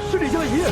是李佳怡。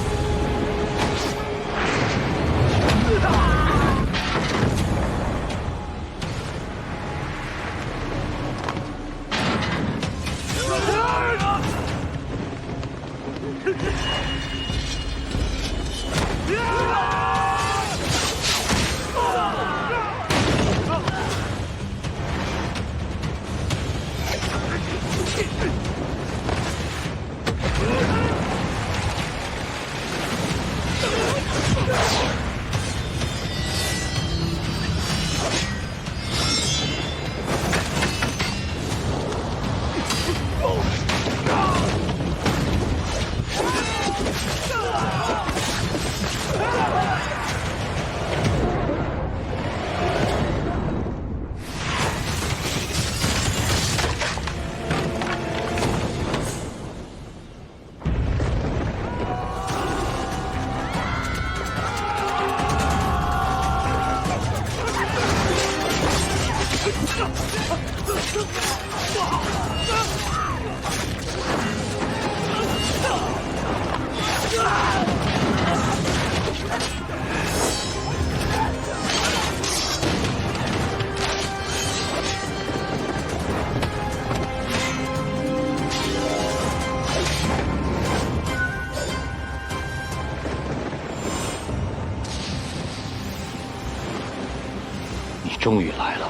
终于来了，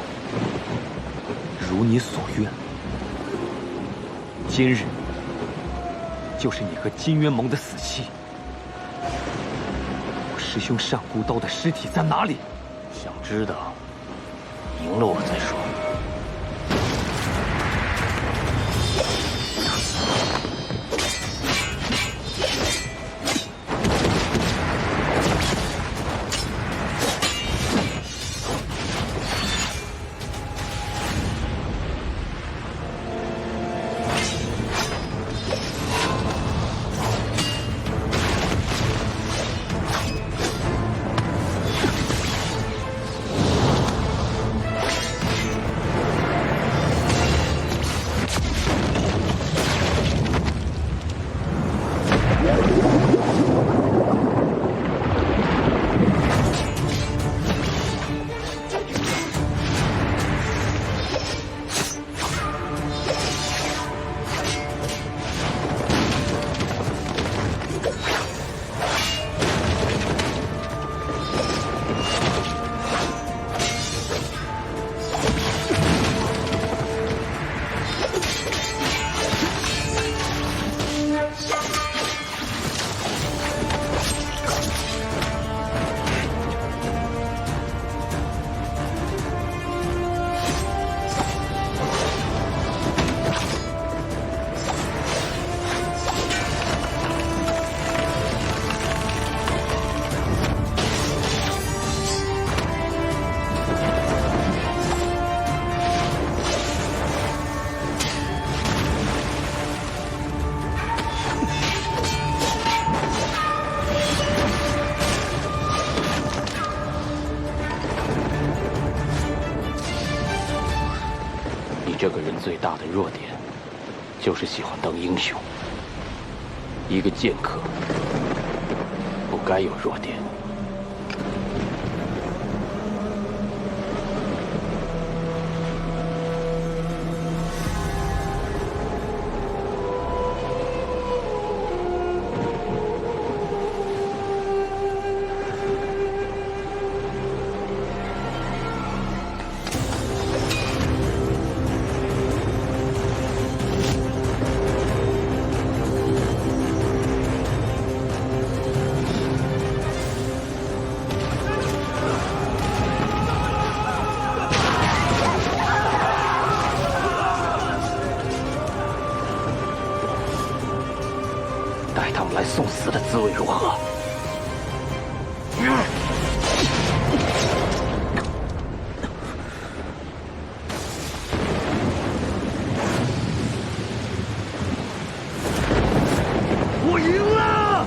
如你所愿。今日就是你和金渊盟的死期。我师兄单孤刀的尸体在哪里？想知道，赢了我再说。这个人最大的弱点，就是喜欢当英雄。一个剑客不该有弱点。带他们来送死的滋味如何？我赢了！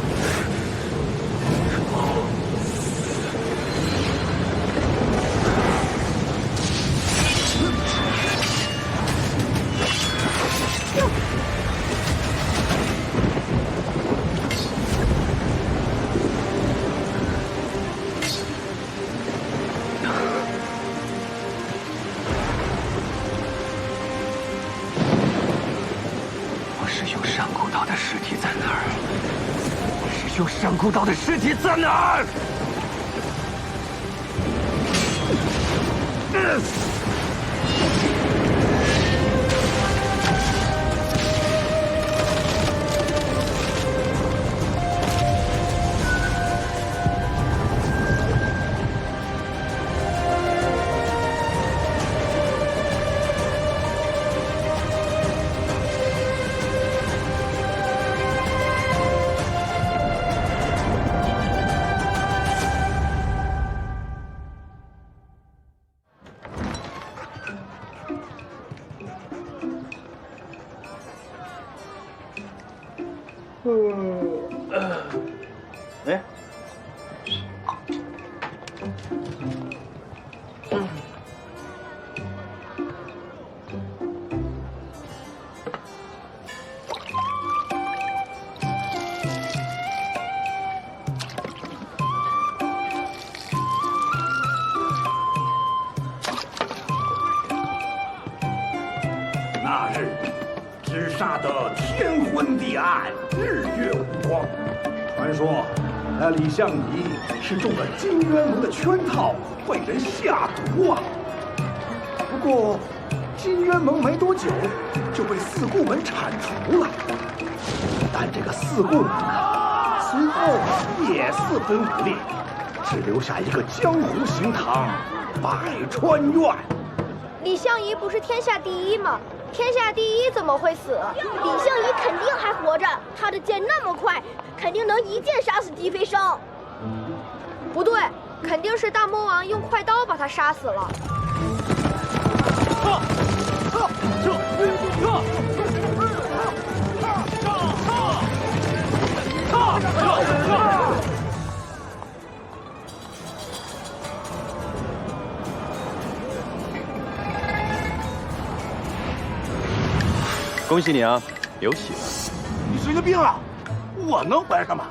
兄上古岛的尸体在哪儿？哎，那日只杀得天昏地暗，日月无光。传说那李相夷是中了金渊盟的圈套，被人下毒啊。不过金渊盟没多久就被四顾门铲除了，但这个四顾门啊，随后也四分五裂，只留下一个江湖行堂百川院。李相夷不是天下第一吗？天下第一怎么会死？李相夷肯定还活着，他的剑那么快，肯定能一剑杀死狄飞升。不对，肯定是大魔王用快刀把他杀死了。恭喜你啊，有喜了！你神经病啊！我能回来干嘛？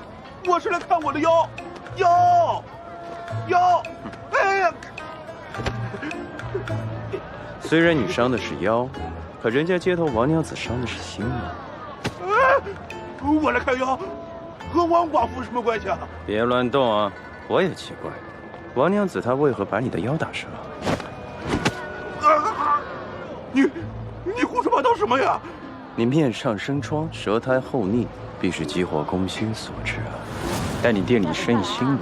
我是来看我的腰，腰！哎呀！虽然你伤的是腰，可人家街头王娘子伤的是心啊！我来看腰，和王寡妇有什么关系啊？别乱动啊！我也奇怪，王娘子她为何把你的腰打折？你胡说八道什么呀？你面上生疮，舌苔厚腻，必是急火攻心所致啊！但你店里生意兴隆，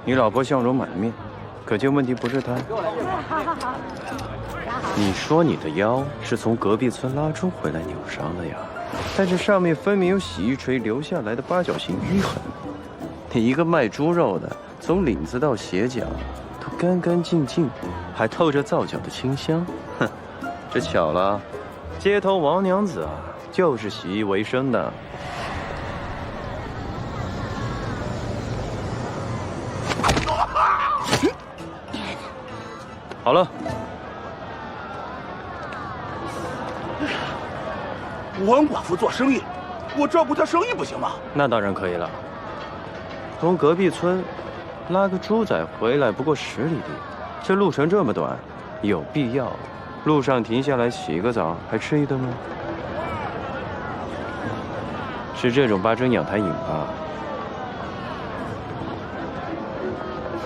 你老婆笑容满面，可见问题不是她。你说你的腰是从隔壁村拉猪回来扭伤的呀？但这上面分明有洗衣锤留下来的八角形淤痕。你一个卖猪肉的，从领子到鞋脚都干干净净，还透着皂角的清香。哼，这巧了，街头王娘子啊，就是洗衣为生的。好了。王寡妇做生意，我照顾她生意不行吗？那当然可以了。从隔壁村拉个猪仔回来不过10里地，这路程这么短，有必要路上停下来洗个澡还吃一顿吗？是这种八珍养胎饮吧？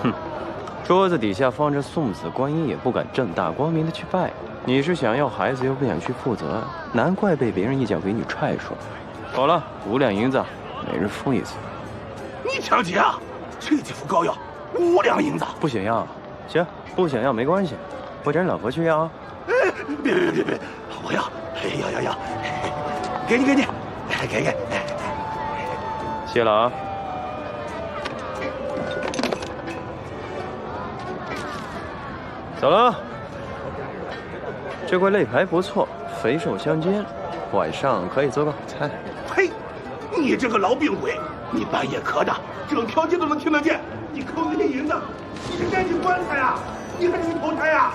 哼，桌子底下放着送子观音也不敢正大光明的去拜。你是想要孩子又不想去负责，难怪被别人一脚给你踹出来。好了，5两银子，每人付一次。你抢劫啊！这几副膏药5两银子，不想要，行，不想要没关系，我找你老婆去要啊。哎，别，我要，要，给你，给，谢了啊。走了。这块肋排不错，肥瘦相间，晚上可以做个好菜。呸！你这个痨病鬼，你半夜咳的，整条街都能听得见。你扣那些银子，你是该进棺材啊，你还是去投胎啊？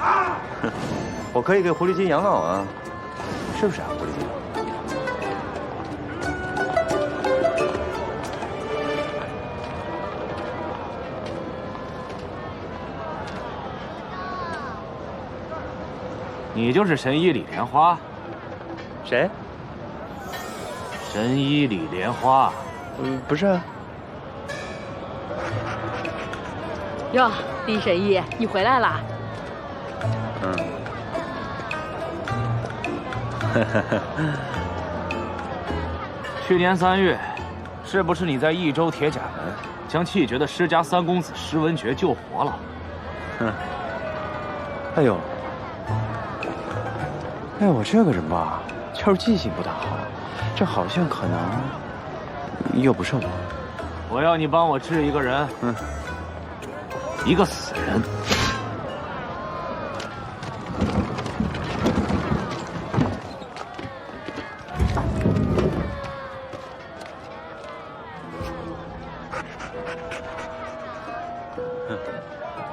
啊！我可以给狐狸精养老啊，是不是啊，狐狸精？你就是神医李莲花？谁？神医李莲花？不是啊，哟，李神医，你回来啦？去年3月，是不是你在益州铁甲门将气绝的施家三公子施文觉救活了？哎呦，我这个人吧，就是记性不大好，这好像可能又不是我。我要你帮我治一个人，一个死人。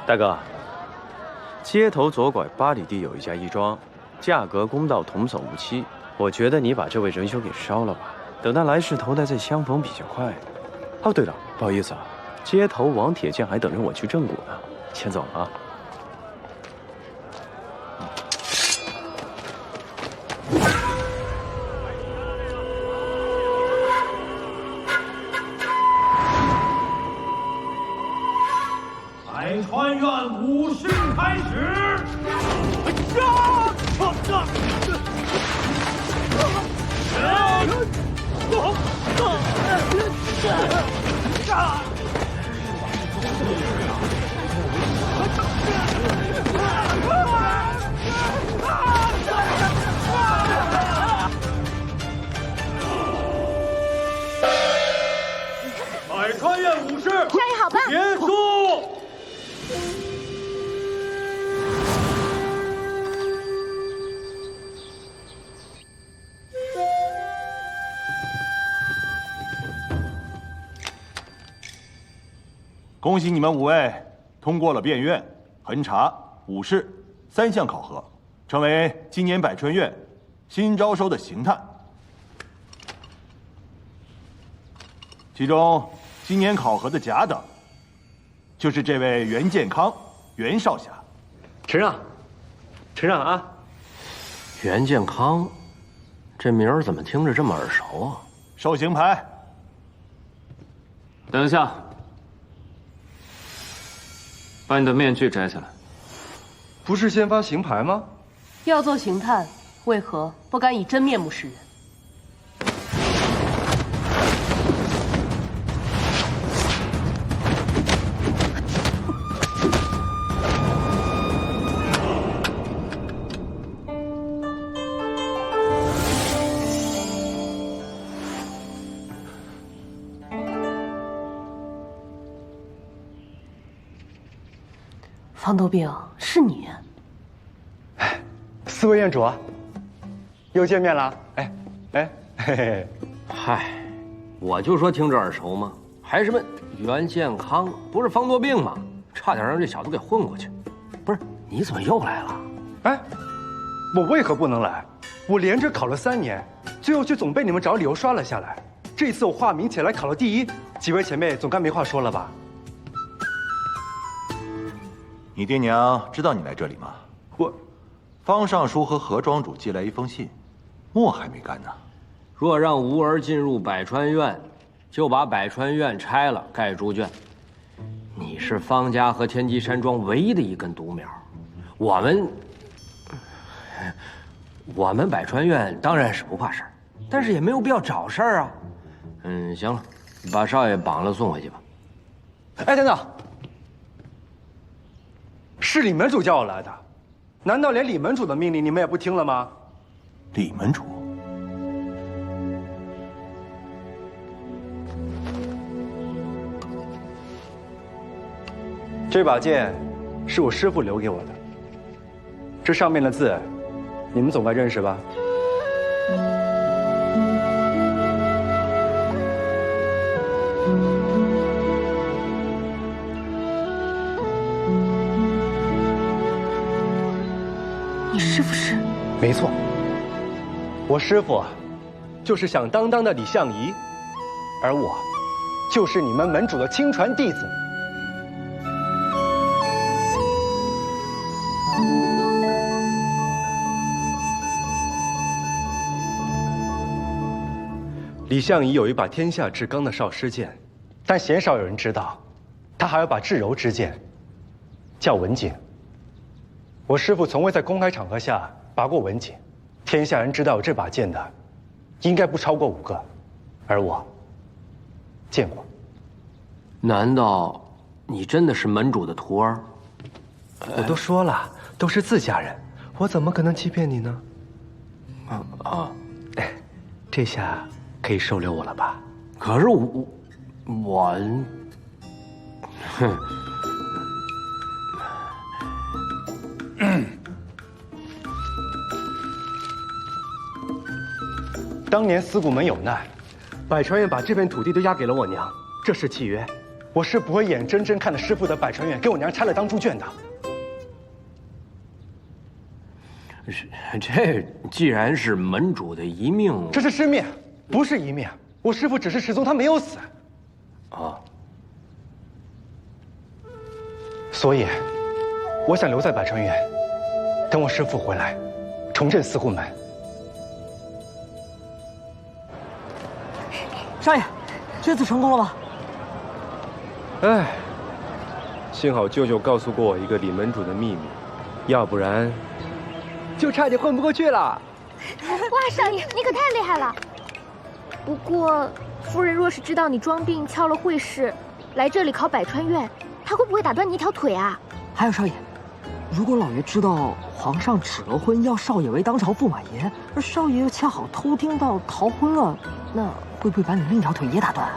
大哥，街头左拐8里地有一家义庄，价格公道，童叟无欺。我觉得你把这位仁兄给烧了吧，等他来世投胎再相逢比较快。哦，对了，不好意思啊，街头王铁匠还等着我去正骨呢，先走了啊。百川院武训开始。百川院武士，少爷好棒！结束。恭喜你们5位通过了辩院、衡察、武士3项考核，成为今年百川院新招收的刑探。其中，今年考核的甲等，就是这位袁健康袁少侠。承让啊！袁健康，这名儿怎么听着这么耳熟啊？授刑牌。等一下，把你的面具摘下来。不是先发刑牌吗？要做刑探，为何不敢以真面目示人？方头饼，是你？4位院主，又见面了。嘿嘿。嗨，我就说听着耳熟吗？还什么袁健康，不是方多病吗？差点让这小子给混过去。不是，你怎么又来了？哎，我为何不能来？我连着考了3年，最后却总被你们找理由刷了下来。这次我化名起来考了第1，几位前辈总该没话说了吧？你爹娘知道你来这里吗？方尚书和何庄主寄来一封信，墨还没干呢。若让吾儿进入百川院，就把百川院拆了，盖猪圈。你是方家和天机山庄唯一的一根独苗，我们百川院当然是不怕事儿，但是也没有必要找事儿啊。行了，把少爷绑了送回去吧。哎，等等，是李门主叫我来的，难道连李门主的命令你们也不听了吗？李门主，这把剑是我师父留给我的，这上面的字，你们总该认识吧？你师父是？没错，我师父就是响当当的李相夷，而我就是你们门主的亲传弟子。李相夷有一把天下至刚的少师剑，但鲜少有人知道，他还有把至柔之剑，叫文景。我师父从未在公开场合下拔过文景，天下人知道有这把剑的，应该不超过5个，而我见过。难道你真的是门主的徒儿？我都说了，都是自家人，我怎么可能欺骗你呢？这下可以收留我了吧？可是我，哼。当年司古门有难，百川院把这片土地都押给了我娘，这是契约。我是不会眼睁睁看着师父的百川院给我娘拆了当猪圈的。这既然是门主的遗命，这是师命，不是遗命。我师父只是失踪，他没有死。所以，我想留在百川院，等我师父回来，重振司古门。少爷，这次成功了吗？哎，幸好舅舅告诉过我一个李门主的秘密，要不然就差点混不过去了。哇，少爷，你可太厉害了！不过，夫人若是知道你装病敲了会试，来这里考百川院，她会不会打断你一条腿啊？还有少爷，如果老爷知道皇上指了婚，要少爷为当朝驸马爷，而少爷又恰好偷听到逃婚了，那会不会把你另一条腿也打断？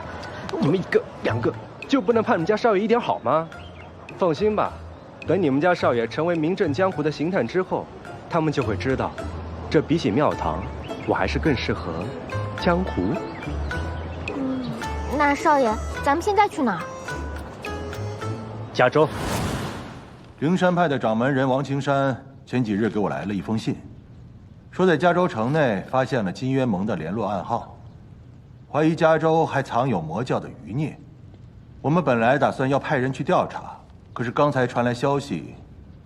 你们1个2个就不能盼你们家少爷一点好吗？放心吧，等你们家少爷成为名震江湖的刑探之后，他们就会知道，这比起庙堂，我还是更适合江湖。那少爷，咱们现在去哪儿？加州。灵山派的掌门人王青山前几日给我来了一封信，说在加州城内发现了金渊盟的联络暗号，怀疑加州还藏有魔教的余孽。我们本来打算要派人去调查，可是刚才传来消息，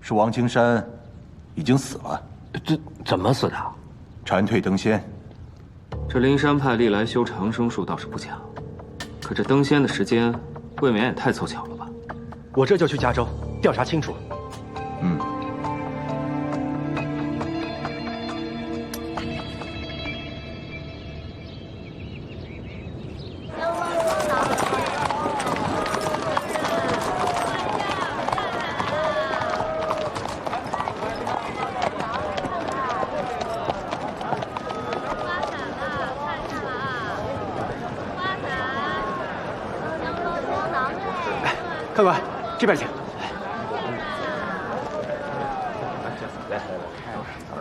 是王青山已经死了。这怎么死的？蝉蜕登仙。这灵山派历来修长生术倒是不假，可这登仙的时间未免也太凑巧了吧？我这就去加州调查清楚。客官，这边请。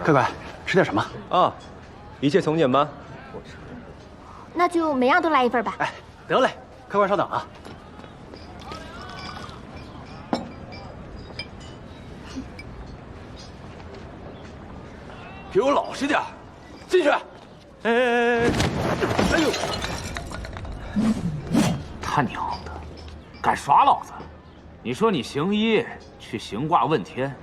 客官，吃点什么？啊，一切从简吧。那就每样都来一份吧。哎，得嘞，客官稍等啊。给我老实点，进去。哎呦！他娘的，敢耍老子！你说你行医去行卦问天，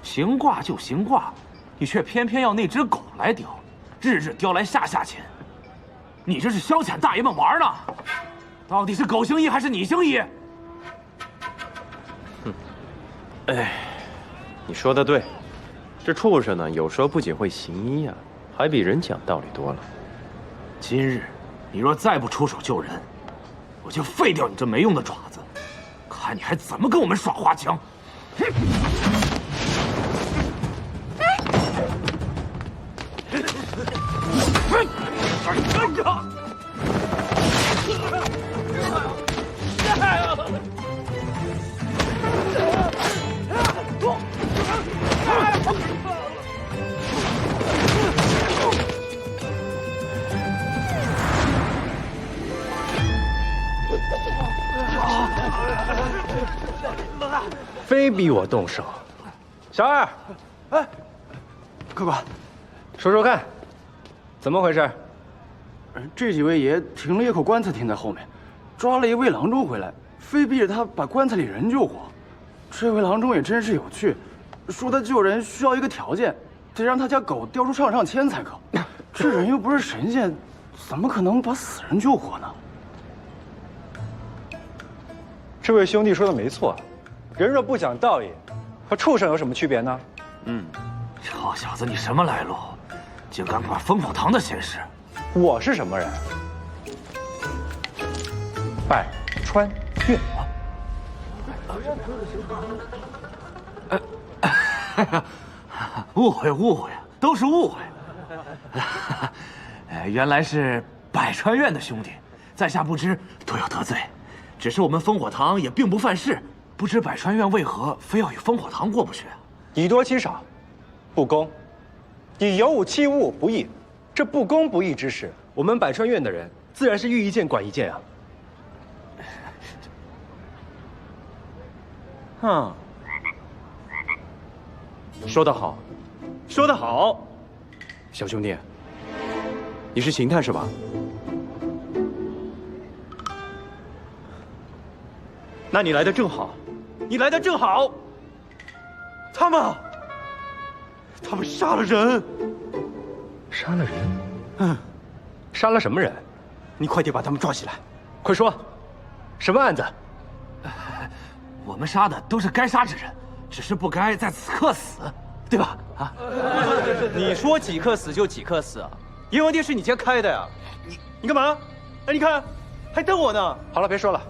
行卦就行卦，你却偏偏要那只狗来叼，日日叼来下钱。你这是消遣大爷们玩呢？到底是狗行医还是你行医？哎，你说的对，这畜生呢，有时候不仅会行医呀，还比人讲道理多了。今日你若再不出手救人，我就废掉你这没用的爪子，看你还怎么跟我们耍花枪！非逼我动手，小二，哎，客官，说说看，怎么回事？这几位爷停了一口棺材停在后面，抓了一位郎中回来，非逼着他把棺材里人救活。这位郎中也真是有趣，说他救人需要一个条件，得让他家狗叼出上千才可。这人又不是神仙，怎么可能把死人救活呢？这位兄弟说的没错，人若不讲道义，和畜生有什么区别呢？臭小子，你什么来路？竟敢管烽火堂的闲事？我是什么人？百川院。误会，都是误会。原来是百川院的兄弟，在下不知，多有得罪。只是我们烽火堂也并不犯事，不知百川院为何非要与烽火堂过不去？以多欺少，不公；以有武欺无不义。这不公不义之事，我们百川院的人自然是遇一件管一件啊。说得好，说得好，小兄弟，你是刑探是吧？那你来的正好，你来的正好。他们杀了人，杀了人？杀了什么人？你快点把他们抓起来，快说，什么案子？我们杀的都是该杀之人，只是不该在此刻死，对吧？啊！你说几刻死就几刻死啊？阎王殿是你家开的呀？你干嘛？哎，你看，还瞪我呢。好了，别说了。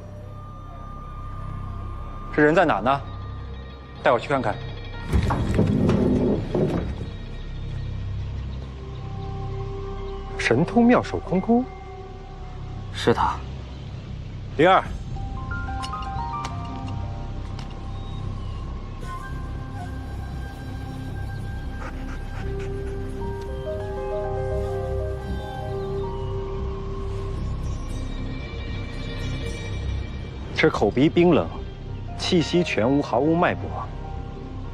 这人在哪呢？带我去看看。神通妙手空空，是他。灵儿，这口鼻冰冷，气息全无，毫无脉搏，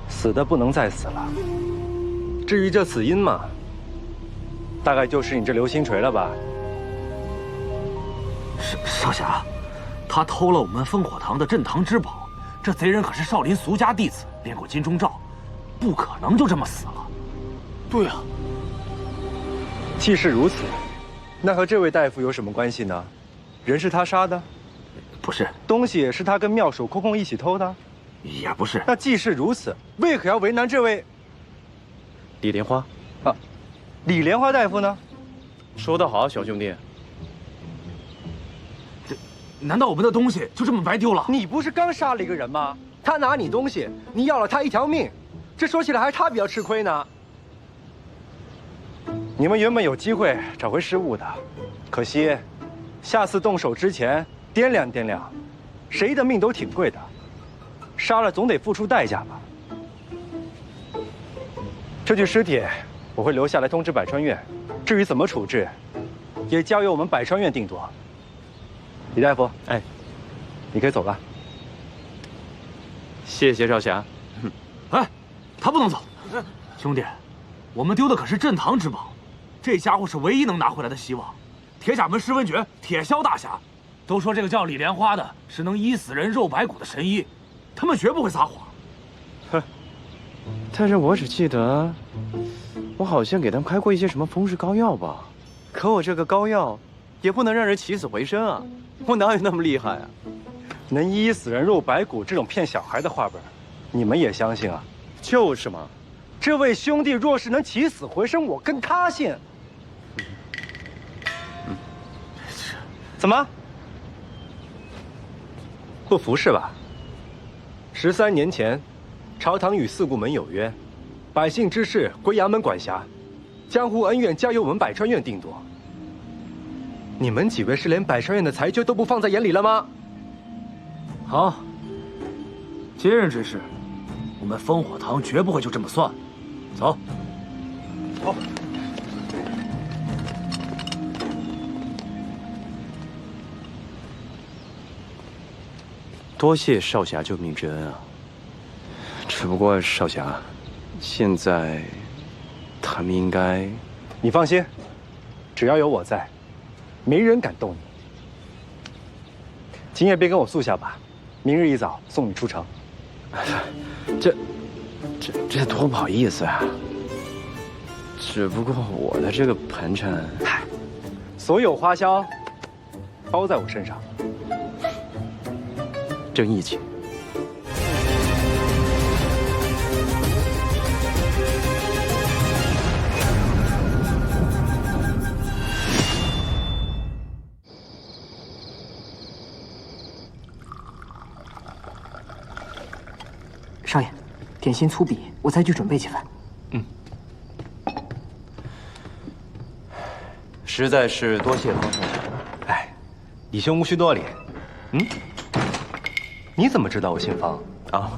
死的不能再死了。至于这死因嘛，大概就是你这流星锤了吧？少侠，他偷了我们烽火堂的镇堂之宝，这贼人可是少林俗家弟子，练过金钟罩，不可能就这么死了。对啊。既是如此，那和这位大夫有什么关系呢？人是他杀的？不是。东西是他跟妙手空空一起偷的？也不是。那既是如此，为何要为难这位李莲花？啊，李莲花大夫呢？说得好，小兄弟。难道我们的东西就这么白丢了？你不是刚杀了一个人吗？他拿你东西，你要了他一条命，这说起来还他比较吃亏呢。你们原本有机会找回失物的，可惜，下次动手之前掂量掂量，谁的命都挺贵的，杀了总得付出代价吧。这具尸体我会留下来通知百川院，至于怎么处置，也交由我们百川院定夺。李大夫，哎，你可以走了。谢谢少侠。哎，他不能走。兄弟，我们丢的可是镇堂之宝，这家伙是唯一能拿回来的希望。铁甲门施文觉，铁骁大侠，都说这个叫李莲花的是能医死人肉白骨的神医，他们绝不会撒谎。哼，但是我只记得，我好像给他们开过一些什么风湿膏药吧？可我这个膏药，也不能让人起死回生啊！我哪有那么厉害啊？能医死人肉白骨这种骗小孩的话本，你们也相信啊？就是嘛。这位兄弟若是能起死回生，我跟他信。怎么？不服是吧？13年前，朝堂与四顾门有约，百姓之事归衙门管辖，江湖恩怨交由我们百川院定夺。你们几位是连百川院的裁决都不放在眼里了吗？好，今日之事，我们烽火堂绝不会就这么算。走。好。多谢少侠救命之恩啊！只不过少侠，现在他们应该……你放心，只要有我在，没人敢动你。今夜便跟我宿下吧，明日一早送你出城。这多不好意思啊！只不过我的这个盘缠，所有花销包在我身上。真义气。少爷，点心粗笔，我再去准备几份。实在是多谢方少侠。哎，李兄无需多礼。你怎么知道我姓方啊？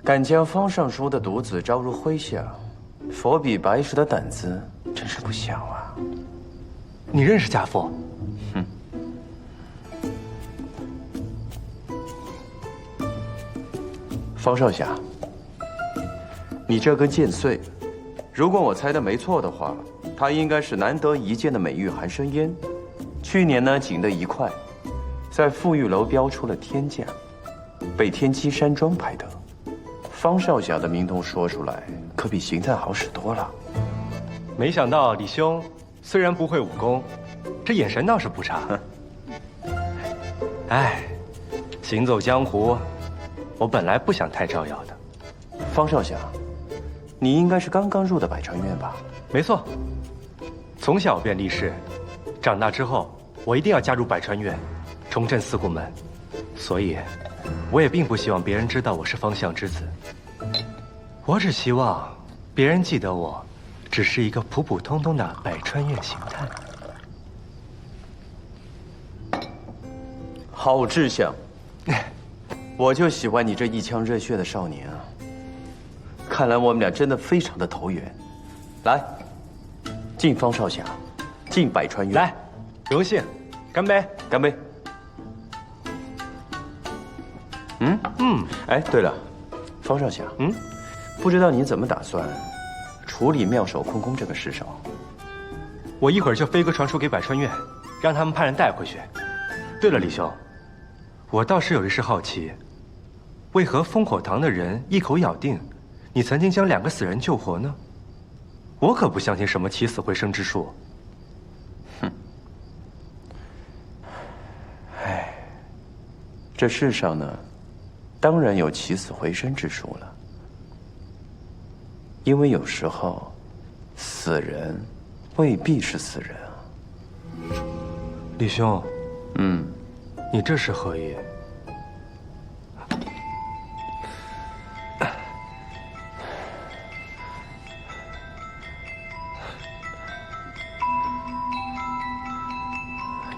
敢将方尚书的独子招入麾下，佛比白石的胆子真是不小啊！你认识家父？方少侠，你这根剑穗，如果我猜的没错的话，它应该是难得一见的美玉寒生烟。去年呢，锦的一块，在富裕楼标出了天价，被天机山庄拍得。方少侠的名头说出来，可比邢探好使多了。没想到李兄虽然不会武功，这眼神倒是不差。哎，行走江湖，我本来不想太招摇的。方少侠，你应该是刚刚入的百川院吧？没错，从小便立誓，长大之后我一定要加入百川院，重振四顾门。所以，我也并不希望别人知道我是方相之子。我只希望别人记得我，只是一个普普通通的百川院刑探。好志向，我就喜欢你这一腔热血的少年啊！看来我们俩真的非常的投缘。来，敬方少侠，敬百川院。来，荣幸，干杯！干杯！哎，对了，方少侠，不知道你怎么打算处理妙手空空这个尸首？我一会儿就飞鸽传书给百川院，让他们派人带回去。对了，李兄，我倒是有一事好奇，为何烽火堂的人一口咬定你曾经将2个死人救活呢？我可不相信什么起死回生之术。哎，这世上呢，当然有起死回生之术了。因为有时候，死人未必是死人啊。李兄，你这是何意？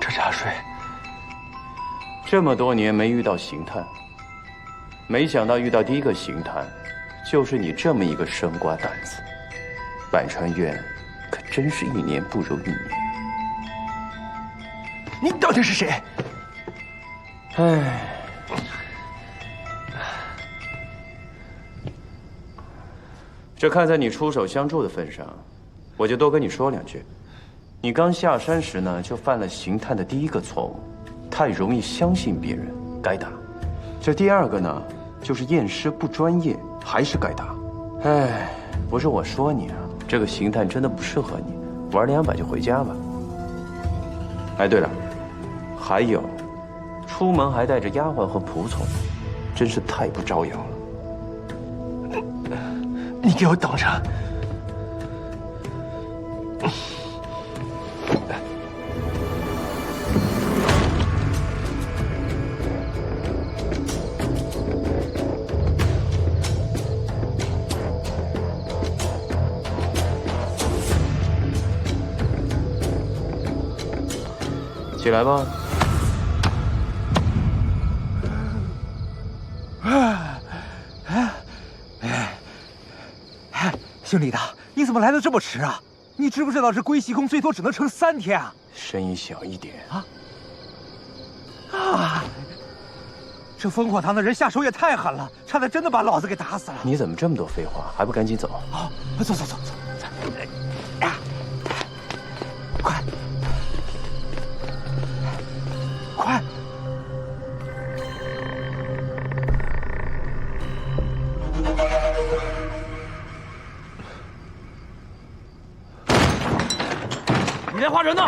这茶水，这么多年没遇到刑探，没想到遇到第一个刑探，就是你这么一个生瓜蛋子。百川院可真是一年不如一年。你到底是谁？唉，这看在你出手相助的份上，我就多跟你说2句。你刚下山时呢，就犯了刑探的第一个错误，太容易相信别人，该打。这第2个呢，就是验尸不专业，还是该打。唉，不是我说你啊，这个刑探真的不适合你，玩200就回家吧。哎，对了，还有，出门还带着丫鬟和仆从，真是太不招摇了。你给我等着！起来吧。姓李的，你怎么来的这么迟啊？你知不知道这归西宫最多只能撑3天啊？声音小一点啊！这烽火堂的人下手也太狠了，差点真的把老子给打死了。你怎么这么多废话，还不赶紧走？好，走。快！你莲花人呢？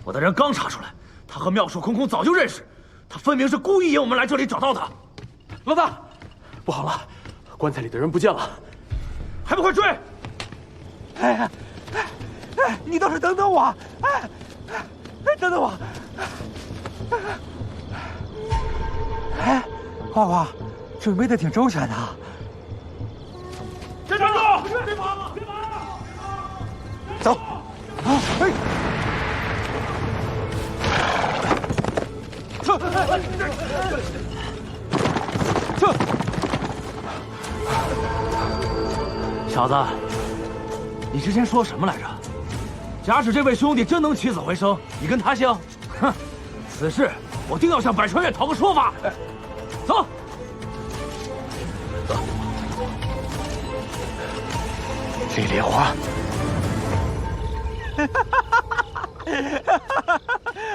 我的人刚查出来，他和妙手空空早就认识，他分明是故意引我们来这里找到的。老大，不好了，棺材里的人不见了，还不快追！你倒是等等我！等等我！花花，准备的挺周全的。站住！别跑！别跑！走。啊！哎！撤！小子，你之前说什么来着？假使这位兄弟真能起死回生，你跟他姓？哼！此事我定要向百川院讨个说法。走。走。李莲花。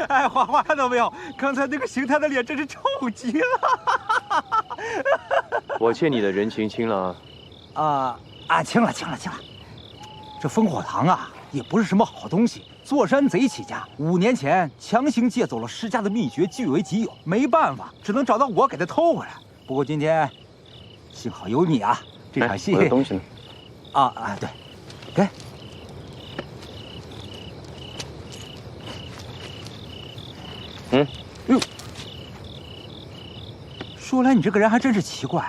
哎，花花看到没有？刚才那个邢台的脸真是臭极了。我欠你的人情清了清了。这烽火堂啊，也不是什么好东西。坐山贼起家，5年前强行借走了施家的秘诀，据为己有。没办法，只能找到我给他偷回来。不过今天幸好有你啊，这场戏。我的东西呢？对，给。哟，说来你这个人还真是奇怪。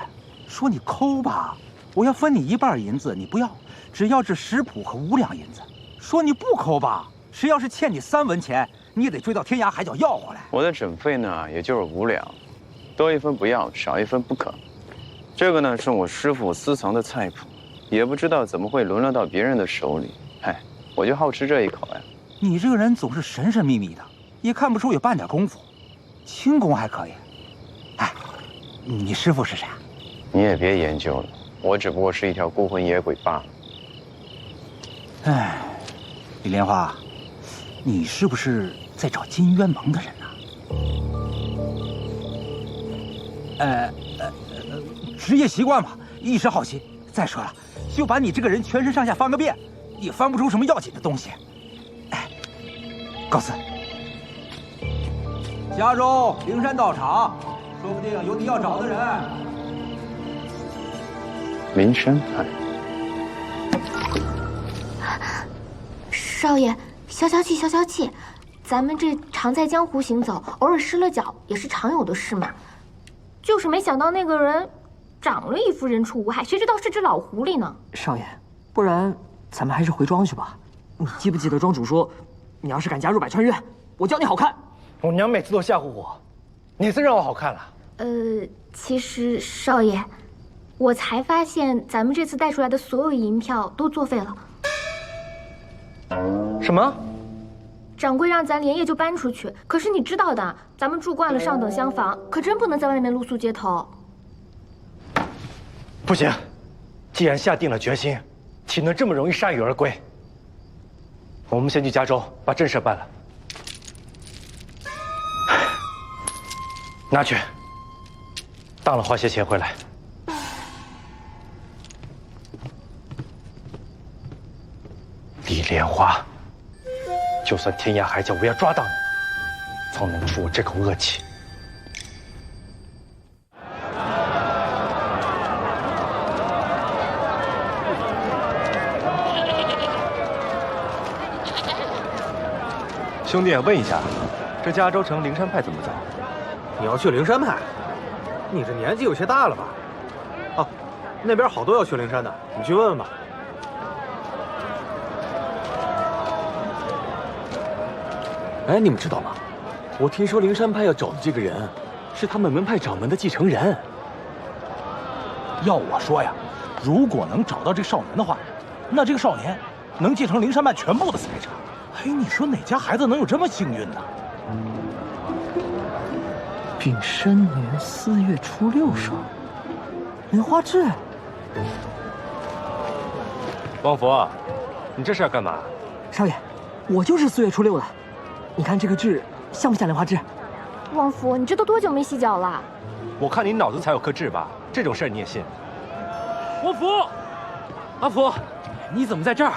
说你抠吧，我要分你1半银子，你不要，只要这10铺和5两银子。说你不抠吧，谁要是欠你3文钱，你也得追到天涯海角要回来。我的诊费呢，也就是5两，多1分不要，少1分不可。这个呢，是我师傅私藏的菜谱，也不知道怎么会沦落到别人的手里。哎，我就好吃这一口呀。你这个人总是神神秘秘的，也看不出有半点功夫。轻功还可以。哎，你师傅是谁啊？你也别研究了，我只不过是一条孤魂野鬼罢了。哎，李莲花，你是不是在找金渊盟的人呢？职业习惯嘛，一时好奇。再说了，就把你这个人全身上下翻个遍，也翻不出什么要紧的东西。哎，告辞。家中灵山道场，说不定有你要找的人。灵山派。少爷，消消气，咱们这常在江湖行走，偶尔失了脚也是常有的事嘛。就是没想到那个人长了一副人畜无害，谁知道是只老狐狸呢？少爷，不然咱们还是回庄去吧。你记不记得庄主说，你要是敢加入百川院，我教你好看。我娘每次都吓唬我，哪次让我好看了？其实少爷，我才发现咱们这次带出来的所有银票都作废了。什么？掌柜让咱连夜就搬出去，可是你知道的，咱们住惯了上等厢房，可真不能在外面露宿街头。不行，既然下定了决心，岂能这么容易铩羽而归？我们先去加州把正事办了。拿去，当了花些钱回来。李莲花，就算天涯海角我也要抓到你，方能出我这口恶气。兄弟，问一下，这加州城灵山派怎么走？你要去灵山派？你这年纪有些大了吧？哦，那边好多要去灵山的，你去问问吧。哎，你们知道吗？我听说灵山派要找的这个人，是他们门派掌门的继承人。要我说呀，如果能找到这少年的话，那这个少年能继承灵山派全部的财产。哎，你说哪家孩子能有这么幸运呢？丙申年4月初6生，莲花痣。王福，你这是要干嘛？少爷，我就是4月初6的。你看这个痣像不像莲花痣？王福，你这都多久没洗脚了？我看你脑子才有颗痣吧？这种事儿你也信？王福，阿福，你怎么在这儿？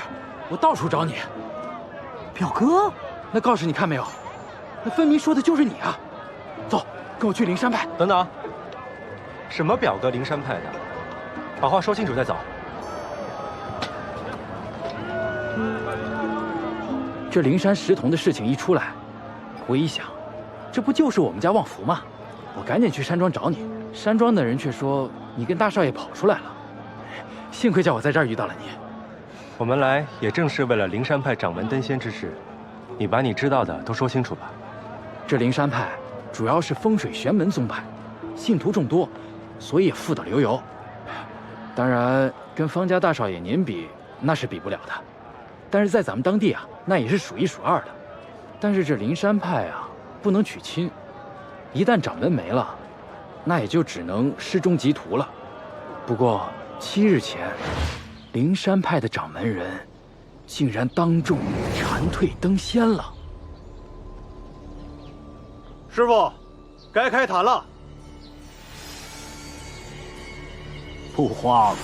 我到处找你。表哥，那告示你看没有？那分明说的就是你啊！走，跟我去灵山派。等等，什么表哥灵山派的？把话说清楚再走。这灵山石童的事情一出来，我一想，这不就是我们家旺福吗？我赶紧去山庄找你，山庄的人却说你跟大少爷跑出来了，幸亏叫我在这儿遇到了你。我们来也正是为了灵山派掌门登仙之事，你把你知道的都说清楚吧。这灵山派主要是风水玄门宗派，信徒众多，所以也富得流油。当然，跟方家大少爷您比，那是比不了的。但是在咱们当地啊，那也是数一数二的。但是这灵山派啊，不能娶亲，一旦掌门没了，那也就只能失踪及徒了。不过7日前，灵山派的掌门人竟然当众蝉蜕登仙了。师傅，该开坛了。不慌，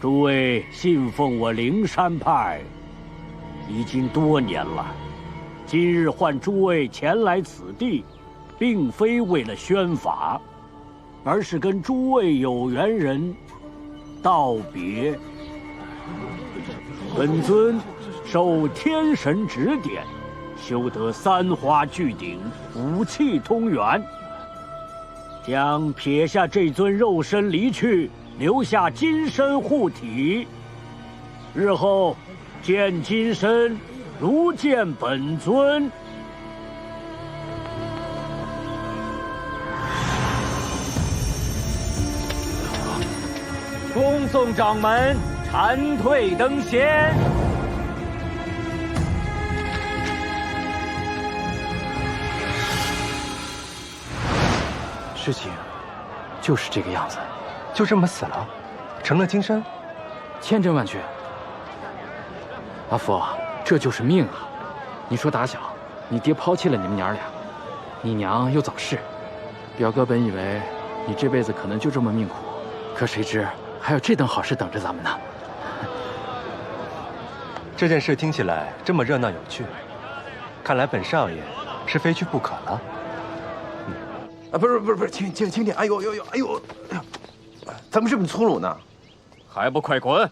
诸位信奉我灵山派已经多年了，今日唤诸位前来此地，并非为了宣法，而是跟诸位有缘人道别。本尊受天神指点，修得3花聚顶，武气通元，将撇下这尊肉身离去，留下金身护体。日后见金身，如见本尊。恭送掌门蝉蜕登仙。事情就是这个样子，就这么死了，成了金身，千真万确。阿福，这就是命啊！你说打小你爹抛弃了你们娘俩，你娘又早逝，表哥本以为你这辈子可能就这么命苦，可谁知还有这等好事等着咱们呢。这件事听起来这么热闹有趣，看来本少爷是非去不可了。啊，不是，轻点！哎呦，怎么这么粗鲁呢？还不快滚！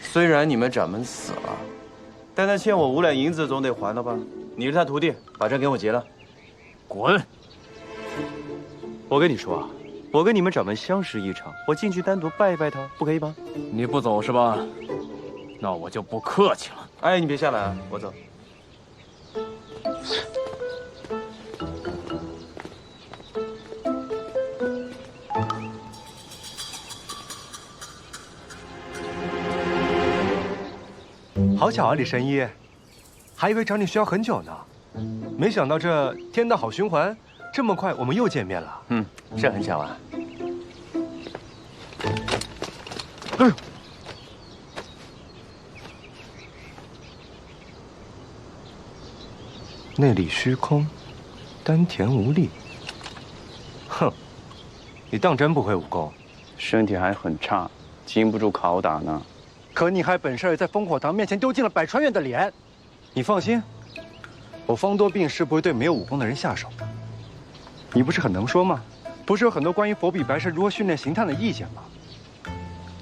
虽然你们掌门死了，但他欠我5两银子总得还了吧？你是他徒弟，把账给我结了。滚！我跟你说啊，我跟你们掌门相识一场，我进去单独拜一拜他，不可以吧？你不走是吧？那我就不客气了。哎，你别下来啊，我走。好巧啊，李神医，还以为找你需要很久呢，没想到这天道好循环，这么快我们又见面了。是很巧啊。哎呦，内里虚空，丹田无力。哼，你当真不会武功？身体还很差，经不住拷打呢。可你害本少爷在烽火堂面前丢尽了百川院的脸。你放心，我方多病是不会对没有武功的人下手。你不是很能说吗？不是有很多关于佛比白蛇如何训练刑探的意见吗？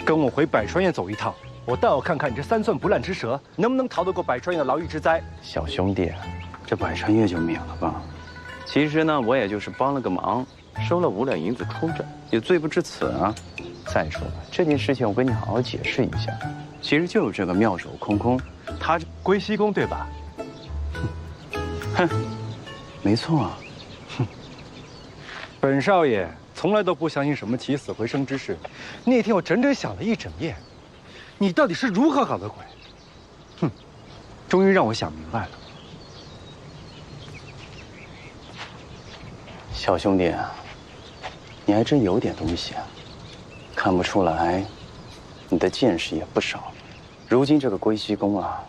跟我回百川院走一趟，我倒要看看你这3寸不烂之舌能不能逃得过百川院的牢狱之灾。小兄弟，这百川院就免了吧。其实呢，我也就是帮了个忙，收了5两银子出着，也罪不至此啊。再说了，这件事情我跟你好好解释一下。其实就是这个妙手空空，他归西宫对吧？哼，没错啊。本少爷从来都不相信什么起死回生之事。那天我整整想了一整夜，你到底是如何搞的鬼？哼，终于让我想明白了。小兄弟，你还真有点东西啊！看不出来，你的见识也不少。如今这个归西宫啊，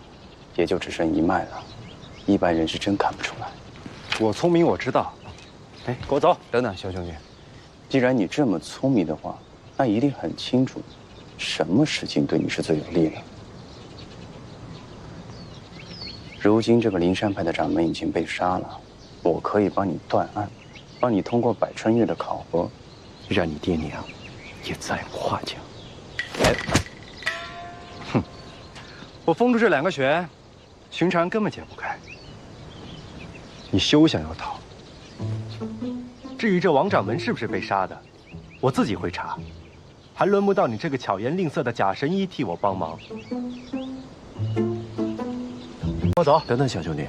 也就只剩一脉了，一般人是真看不出来。我聪明，我知道。哎，跟我走。等等，小兄弟，既然你这么聪明的话，那一定很清楚，什么事情对你是最有利的。如今这个灵山派的掌门已经被杀了，我可以帮你断案，帮你通过百川院的考核，让你爹娘也再无话讲。哎，哼，我封住这2个穴，寻常人根本解不开。你休想要逃！至于这王掌门是不是被杀的，我自己会查，还轮不到你这个巧言令色的假神医替我帮忙。我走。等等，小兄弟，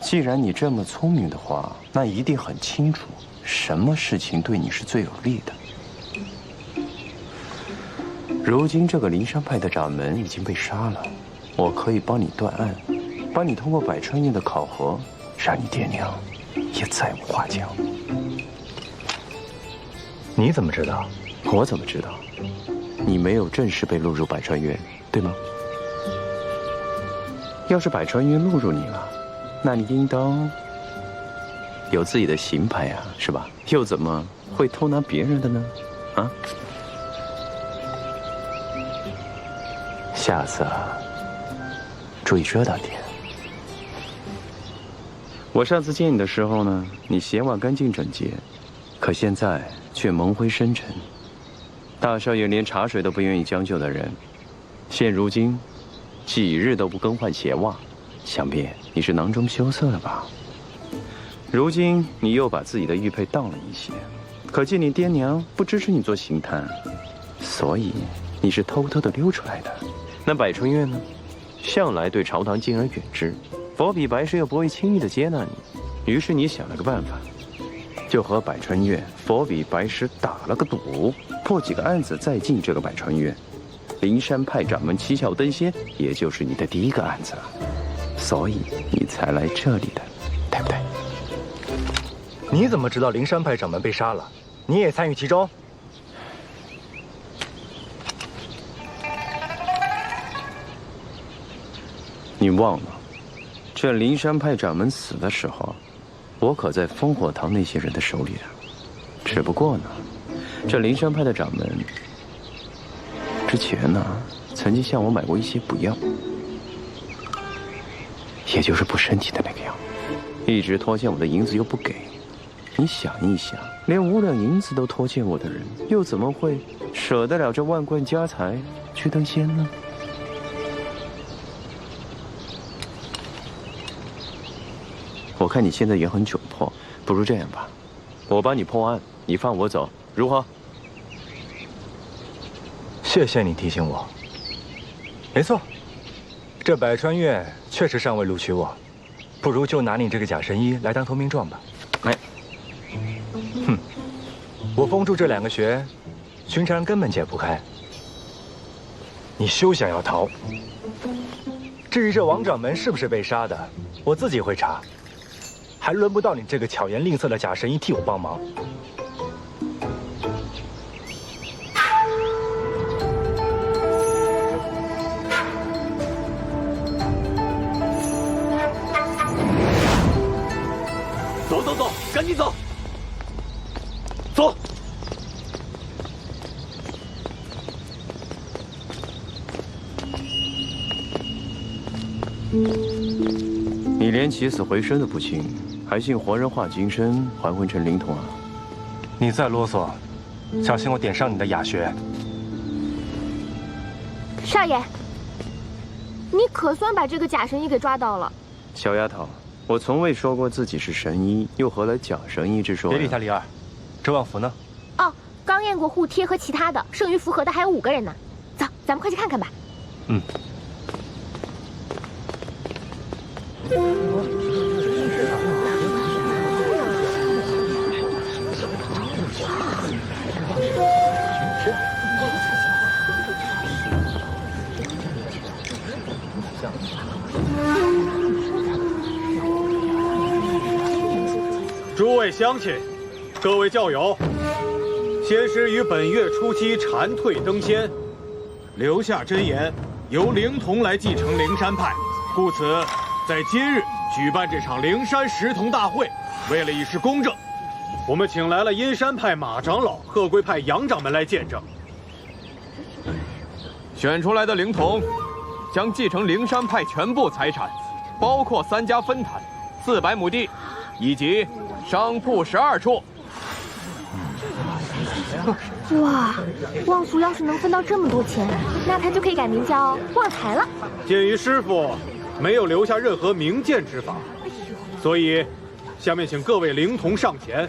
既然你这么聪明的话，那一定很清楚什么事情对你是最有利的。如今这个灵山派的掌门已经被杀了，我可以帮你断案，帮你通过百川院的考核，让你爹娘也再无话讲。你怎么知道？我怎么知道？你没有正式被录入百川院，对吗？要是百川院录入你了，那你应当有自己的行牌呀，是吧？又怎么会偷拿别人的呢？啊？下次注意遮挡点。我上次见你的时候呢，你鞋袜干净整洁，可现在却蒙灰深沉。大少爷连茶水都不愿意将就的人，现如今几日都不更换鞋袜，想必你是囊中羞涩了吧？如今你又把自己的玉佩当了一些，可见你爹娘不支持你做刑探，所以你是偷偷的溜出来的。那百春院呢，向来对朝堂敬而远之，佛比白石又不会轻易的接纳你，于是你想了个办法，就和百川院佛比白石打了个赌，破几个案子再进这个百川院。灵山派掌门七窍登仙，也就是你的第一个案子了，所以你才来这里的，对不对？你怎么知道灵山派掌门被杀了？你也参与其中？你忘了，这灵山派掌门死的时候，我可在烽火堂那些人的手里啊。只不过呢，这灵山派的掌门之前呢，曾经向我买过一些补药，也就是补身体的那个药，一直拖欠我的银子又不给。你想一想，连5两银子都拖欠我的人，又怎么会舍得了这万贯家财去登仙呢？我看你现在也很窘迫，不如这样吧，我帮你破案，你放我走，如何？谢谢你提醒我。没错，这百川院确实尚未录取我，不如就拿你这个假神医来当投名状吧。哎，哼，我封住这2个穴，寻常人根本解不开。你休想要逃。至于这王掌门是不是被杀的，我自己会查。还轮不到你这个巧言令色的假神医替我帮忙。走走走，赶紧走！走！你连起死回生的不信，还信活人化金身，还魂成灵童啊？你再啰嗦，小心我点上你的哑穴。少爷，你可算把这个假神医给抓到了。小丫头，我从未说过自己是神医，又何来假神医之说？别理他，李二。周望福呢？哦，刚验过护贴和其他的，剩余符合的还有5个人呢。走，咱们快去看看吧。嗯。诸位乡亲，各位教友，仙师于本月初7蝉蜕登仙，留下真言，由灵童来继承灵山派，故此在今日举办这场灵山识童大会。为了以示公正，我们请来了阴山派马长老、鹤龟派杨掌门来见证。选出来的灵童将继承灵山派全部财产，包括3家分坛、400亩地，以及商铺12处。哇，旺福要是能分到这么多钱，那他就可以改名叫旺财了。鉴于师傅没有留下任何明鉴之法，所以下面请各位灵童上前，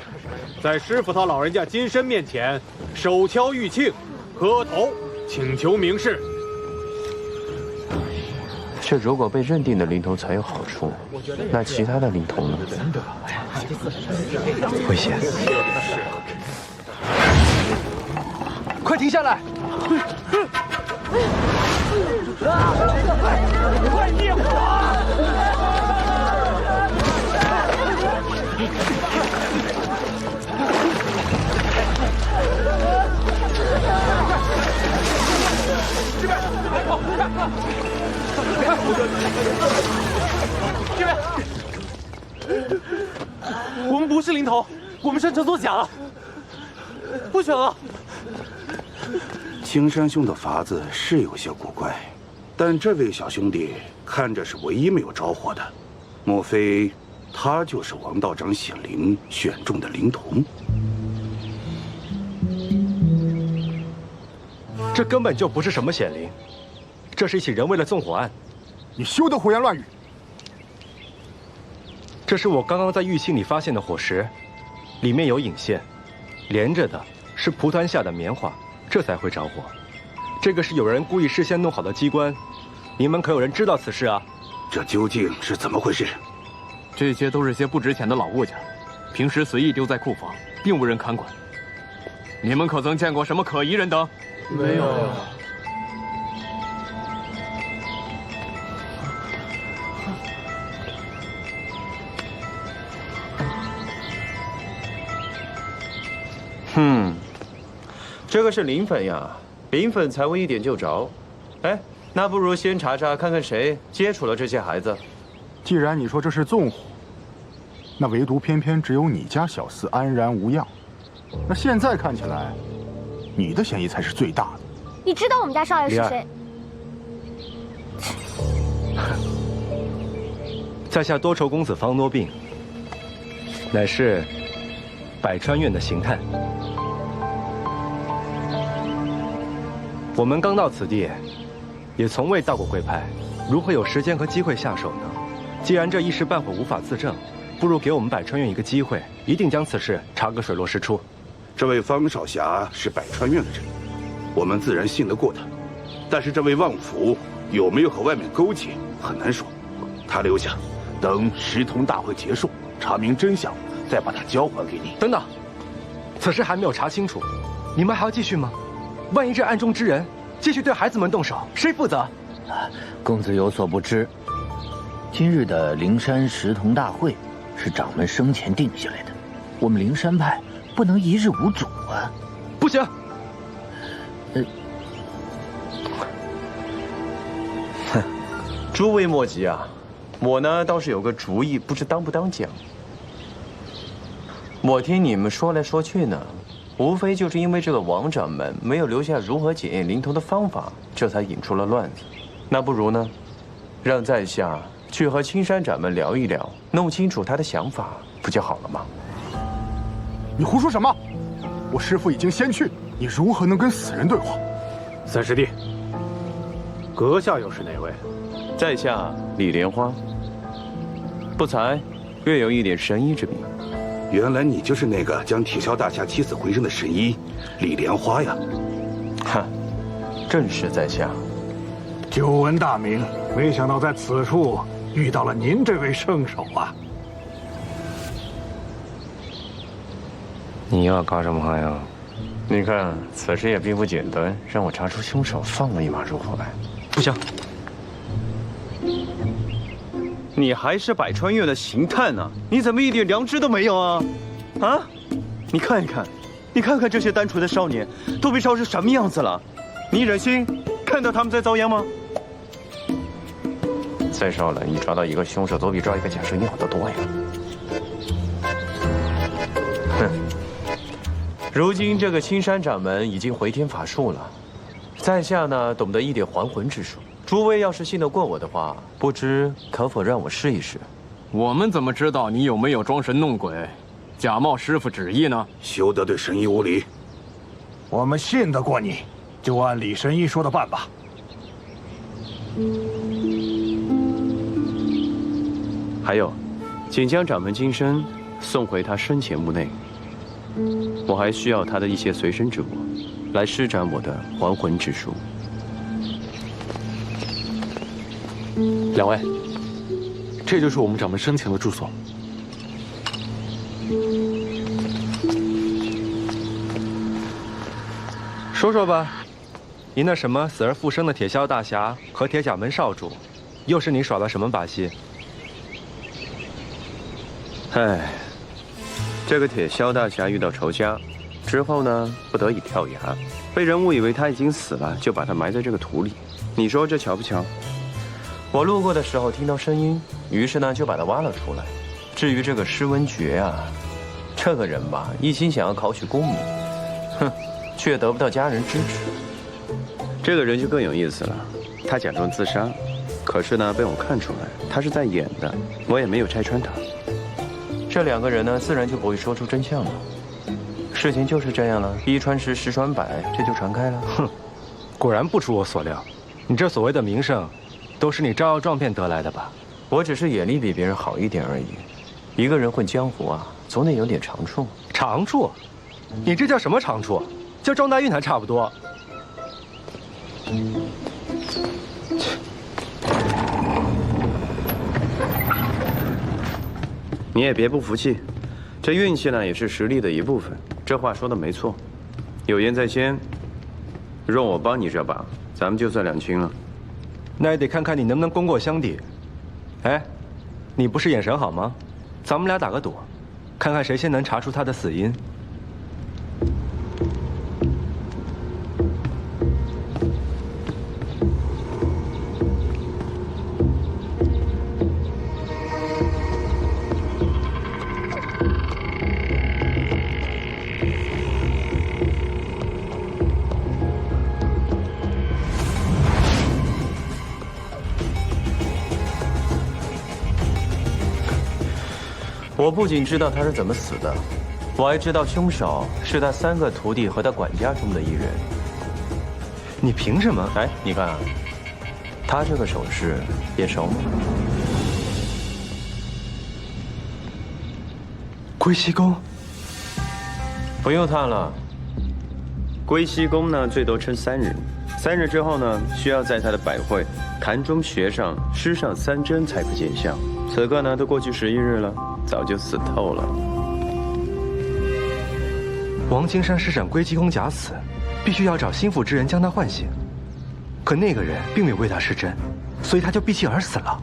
在师傅他老人家金身面前手敲玉磬，磕头请求明示。这如果被认定的灵童才有好处，那其他的灵童呢？危险！快停下来！快灭火！这边，来跑！这边，我们不是灵童，我们擅长作假，不选了。青山兄的法子是有些古怪，但这位小兄弟看着是唯一没有着火的，莫非他就是王道长显灵选中的灵童？这根本就不是什么显灵，这是一起人为的纵火案。你休得胡言乱语！这是我刚刚在玉磬里发现的火石，里面有引线，连着的是蒲团下的棉花，这才会着火。这个是有人故意事先弄好的机关，你们可有人知道此事啊？这究竟是怎么回事？这些都是些不值钱的老物件，平时随意丢在库房，并无人看管。你们可曾见过什么可疑人等？没有。这个是磷粉呀，磷粉才会一点就着。哎，那不如先查查看看谁接触了这些孩子。既然你说这是纵火，那唯独偏偏只有你家小厮安然无恙。那现在看起来，你的嫌疑才是最大的。你知道我们家少爷是谁？在下多愁公子方多病，乃是百川院的刑探。我们刚到此地，也从未到过贵派，如何有时间和机会下手呢？既然这一时半会无法自证，不如给我们百川院一个机会，一定将此事查个水落石出。这位方少侠是百川院的人，我们自然信得过他。但是这位旺福有没有和外面勾结，很难说。他留下，等石童大会结束，查明真相，再把他交还给你。等等，此事还没有查清楚，你们还要继续吗？万一这暗中之人继续对孩子们动手，谁负责？公子有所不知，今日的灵山石童大会是掌门生前定下来的，我们灵山派不能一日无主啊！不行。哼，诸位莫急啊，我呢倒是有个主意，不知当不当讲。我听你们说来说去呢，无非就是因为这个王掌门没有留下如何检验灵童的方法，这才引出了乱子。那不如呢，让在下去和青山掌门聊一聊，弄清楚他的想法，不就好了吗？你胡说什么？我师父已经先去，你如何能跟死人对话？三师弟，阁下又是哪位？在下李莲花，不才略有一点神医之名。原来你就是那个将铁锹大侠起死回生的神医李莲花呀！哈，正是在下。久闻大名，没想到在此处遇到了您这位圣手啊！你要搞什么呀？你看，此事也并不简单，让我查出凶手，放了一马入伙来。不行，你还是百川院的刑探呢，你怎么一点良知都没有啊？啊！你看一看，你看看这些单纯的少年都被烧成什么样子了？你忍心看到他们在遭殃吗？再说了，你抓到一个凶手，都比抓一个假神要的多呀！哼！如今这个青山掌门已经回天乏术了，在下呢懂得一点还魂之术。诸位要是信得过我的话，不知可否让我试一试？我们怎么知道你有没有装神弄鬼，假冒师傅旨意呢？休得对神医无礼！我们信得过你，就按李神医说的办吧。还有，请将掌门金身送回他生前屋内。我还需要他的一些随身之物，来施展我的还魂之术。两位，这就是我们掌门生前的住所。说说吧，你那什么死而复生的铁萧大侠和铁甲门少主，又是你耍了什么把戏？唉，这个铁萧大侠遇到仇家之后呢，不得已跳崖，被人误以为他已经死了，就把他埋在这个土里。你说这巧不巧？我路过的时候听到声音，于是呢就把他挖了出来。至于这个施文觉啊，这个人吧，一心想要考取功名，哼，却得不到家人支持。这个人就更有意思了，他假装自杀，可是呢被我看出来他是在演的，我也没有拆穿他。这两个人呢，自然就不会说出真相了。事情就是这样了，一传十，十传百，这就传开了。哼，果然不出我所料，你这所谓的名声，都是你招摇撞骗得来的吧？我只是眼力比别人好一点而已。一个人混江湖啊，总得有点长处。长处？你这叫什么长处？叫撞大运还差不多。你也别不服气，这运气呢也是实力的一部分。这话说的没错，有言在先，若我帮你这把，咱们就算两清了。那也得看看你能不能功过相抵。哎，你不是眼神好吗？咱们俩打个赌，看看谁先能查出他的死因。我不仅知道他是怎么死的，我还知道凶手是他3个徒弟和他管家中的一人。你凭什么？哎，你看啊，他这个手势眼熟吗？归西宫。不用探了。归西宫呢，最多撑3日，3日之后呢，需要在他的百会坛中穴上施上3针才可见效。此刻呢，都过去11日了。早就死透了。王青山施展归西宫假死，必须要找心腹之人将他唤醒。可那个人并没有为他施针，所以他就闭气而死了。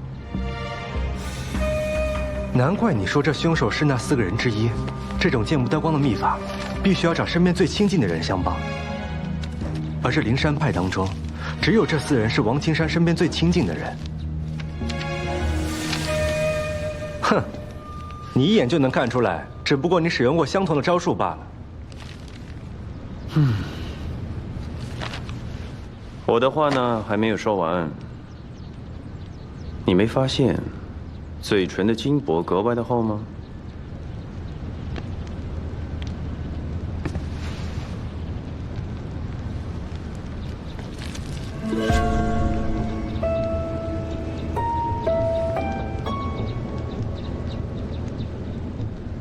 难怪你说这凶手是那4个人之一。这种见不得光的秘法，必须要找身边最亲近的人相帮。而这灵山派当中，只有这4人是王青山身边最亲近的人。哼！你一眼就能看出来，只不过你使用过相同的招数罢了。我的话呢还没有说完。你没发现嘴唇的筋搏格外的厚吗？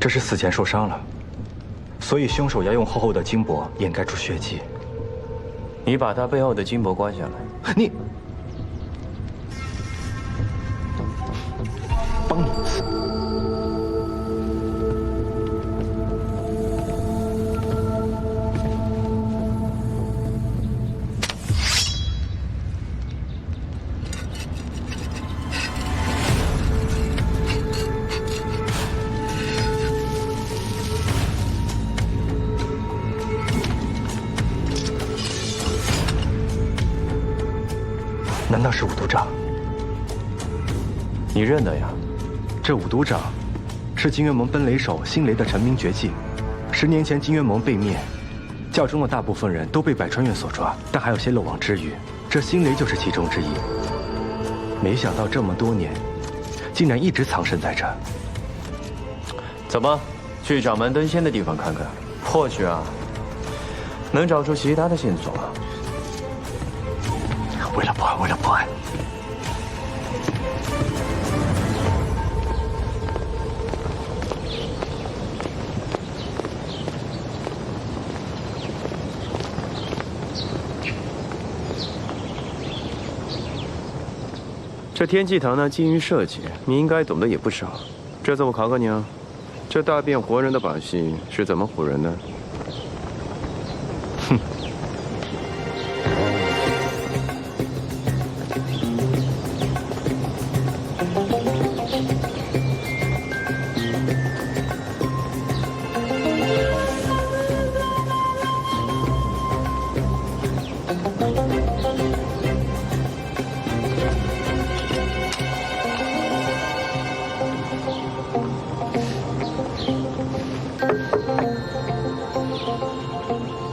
这是死前受伤了，所以凶手要用厚厚的筋搏掩盖住血迹。你把他背后的筋搏刮下来。你，帮你一次。难道是五毒掌？你认得呀？这五毒掌是金渊盟奔雷手星雷的成名绝技。10年前金渊盟被灭，教中的大部分人都被百川院所抓，但还有些漏网之鱼。这星雷就是其中之一。没想到这么多年，竟然一直藏身在这。走吧，去掌门登仙的地方看看，或许啊，能找出其他的线索。为了破案，为了破案。天际堂那禁欲设计，你应该懂得也不少。这次我考考你啊，这大变活人的把戏是怎么唬人的？哼！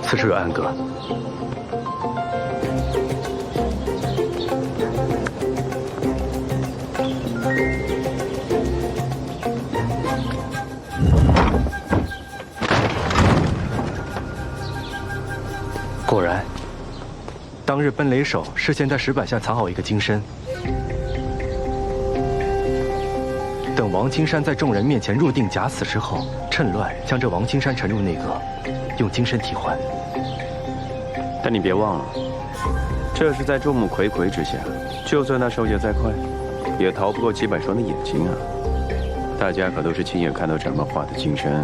此处有暗格。果然，当日奔雷手事先在石板下藏好一个金身，等王青山在众人面前入定假死之后，趁乱将这王青山沉入内阁，用金身替换。但你别忘了，这是在众目睽睽之下，就算那手脚再快，也逃不过几百双的眼睛啊！大家可都是亲眼看到掌门画的金身。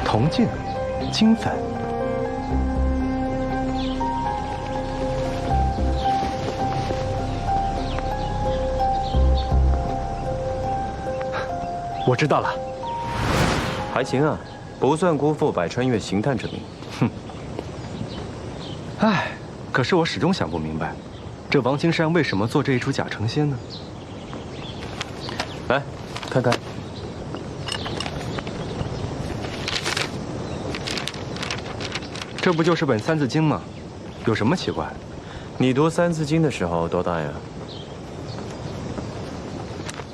铜镜，金粉。我知道了，还行啊，不算辜负百川岳行探之名。哼。唉，可是我始终想不明白，这王青山为什么做这一出假成仙呢？来，看看。这不就是本《三字经》吗？有什么奇怪？你读《三字经》的时候多大呀？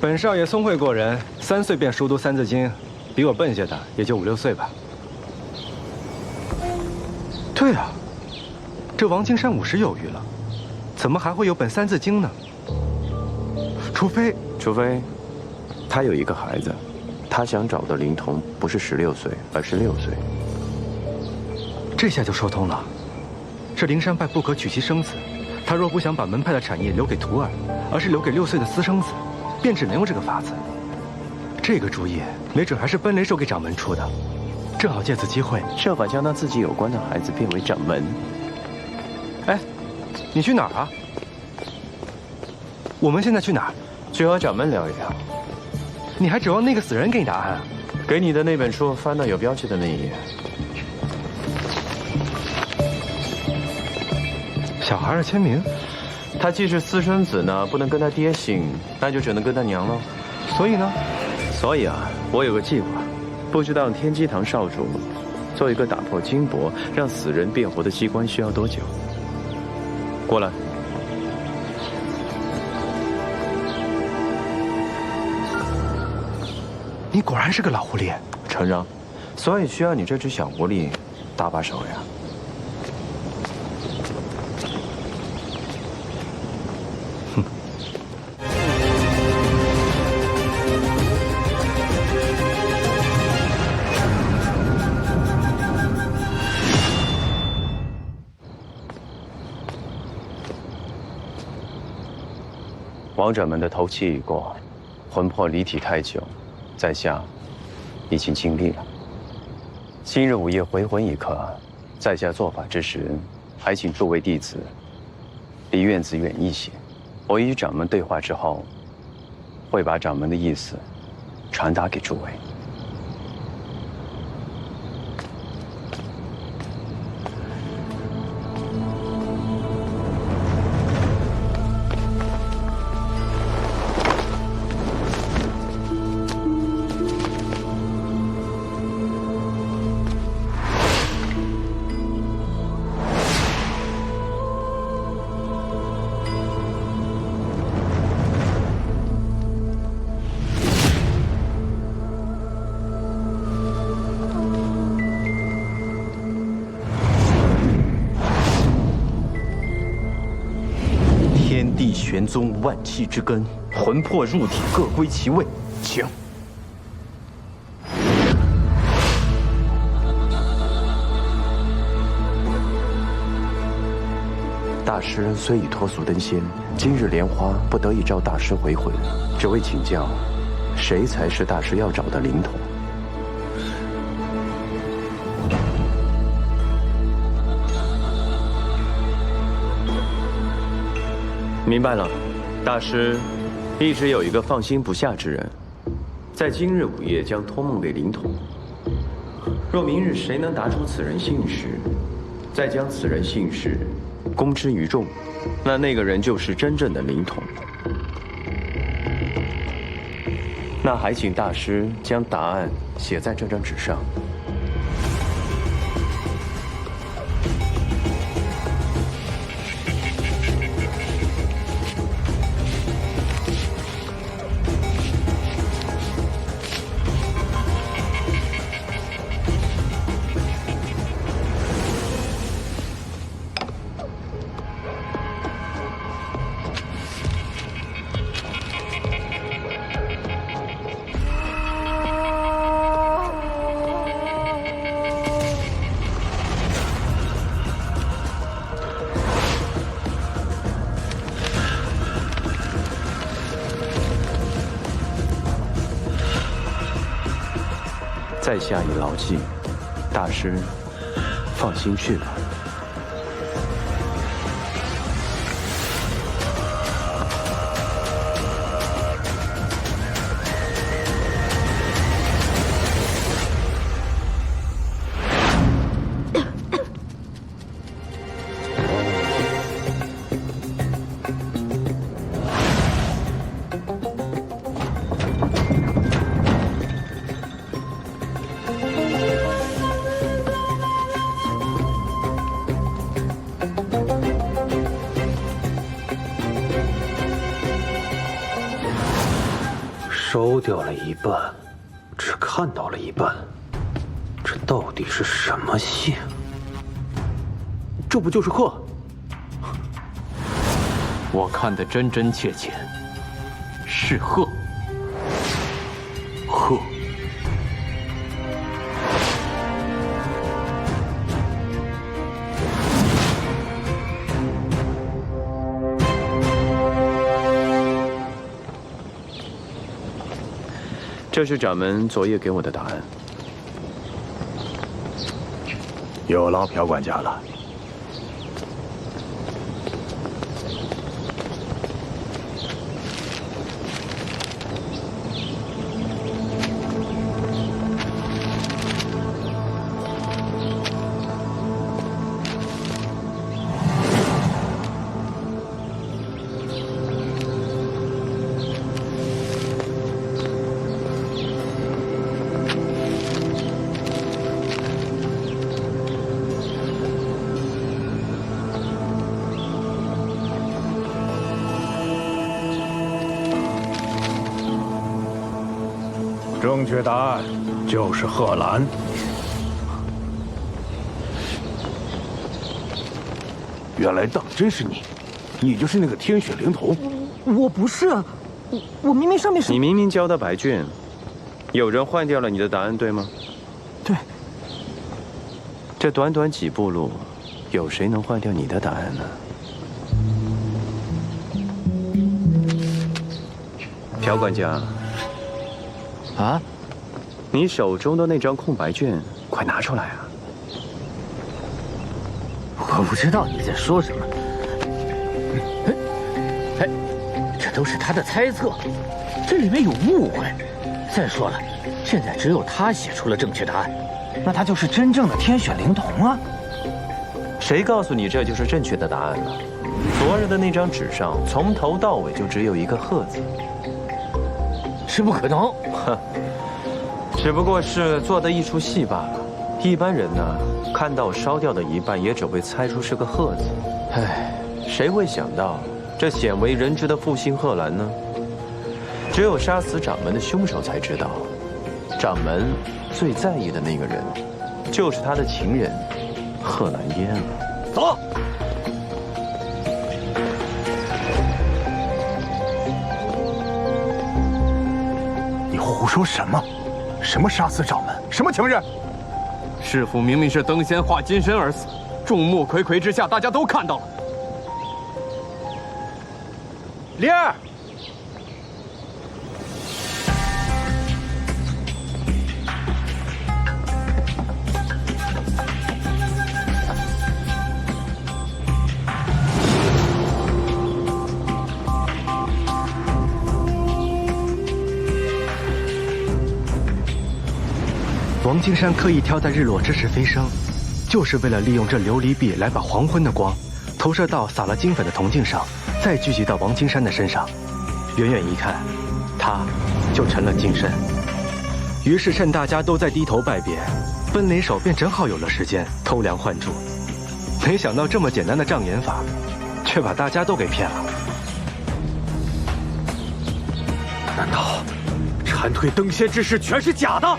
本少爷聪慧过人，3岁便熟读《三字经》，比我笨些的也就5、6岁吧。对啊，这王青山50有余了，怎么还会有本《三字经》呢？除非他有一个孩子，他想找的灵童不是16岁，而是6岁。这下就说通了，这灵山派不可娶妻生子，他若不想把门派的产业留给徒儿，而是留给6岁的私生子，便只能用这个法子。这个主意没准还是奔雷手给掌门出的，正好借此机会设法将他自己有关的孩子变为掌门。哎，你去哪儿啊？我们现在去哪儿？去和掌门聊一聊。你还指望那个死人给你答案啊？给你的那本书翻到有标记的那一页。小孩的签名，他既是私生子呢，不能跟他爹姓，那就只能跟他娘喽。所以呢？所以啊，我有个计划，不知道天机堂少主做一个打破金箔，让死人变活的机关需要多久？过来。你果然是个老狐狸，承让。所以需要你这只小狐狸搭把手呀。王掌门的头七已过，魂魄离体太久，在下已经尽力了。今日午夜回魂一刻，在下做法之时，还请诸位弟子离院子远一些。我与掌门对话之后，会把掌门的意思传达给诸位。天地玄宗，万气之根，魂魄入体，各归其位，请。大师虽已脱俗登仙，今日莲花不得已召大师回魂，只为请教，谁才是大师要找的灵童？明白了，大师一直有一个放心不下之人，在今日午夜将托梦给灵童。若明日谁能答出此人姓氏，再将此人姓氏公之于众，那个人就是真正的灵童。那还请大师将答案写在这张纸上。在下已牢记，大师放心去吧。烧掉了一半，只看到了一半，这到底是什么信？这不就是鹤？我看得真真切切，是鹤。鹤。这是掌门昨夜给我的答案。有劳朴管家了。正确答案就是贺兰。原来当真是你，你就是那个天血灵童。我不是，我明明上面是……你明明交的白卷，有人换掉了你的答案，对吗？对。这短短几步路，有谁能换掉你的答案呢？朴管家。啊！你手中的那张空白卷，快拿出来啊！我不知道你在说什么。哎，这都是他的猜测，这里面有误会。再说了，现在只有他写出了正确答案，那他就是真正的天选灵童啊！谁告诉你这就是正确的答案了？昨日的那张纸上，从头到尾就只有一个“鹤”字。是不可能。哼，只不过是做的一出戏罢了。一般人呢，看到烧掉的一半，也只会猜出是个“鹤”字。唉，谁会想到这鲜为人知的负心贺兰呢？只有杀死掌门的凶手才知道，掌门最在意的那个人，就是他的情人贺兰烟了。走。胡说什么？什么杀死掌门？什么情人？师傅明明是登仙化金身而死，众目睽睽之下，大家都看到了。灵儿，王金山刻意挑在日落之时飞升，就是为了利用这琉璃壁来把黄昏的光投射到撒了金粉的铜镜上，再聚集到王金山的身上。远远一看，他就成了金身。于是趁大家都在低头拜别，奔雷手便正好有了时间偷梁换柱。没想到这么简单的障眼法，却把大家都给骗了。难道蝉蜕登仙之事全是假的？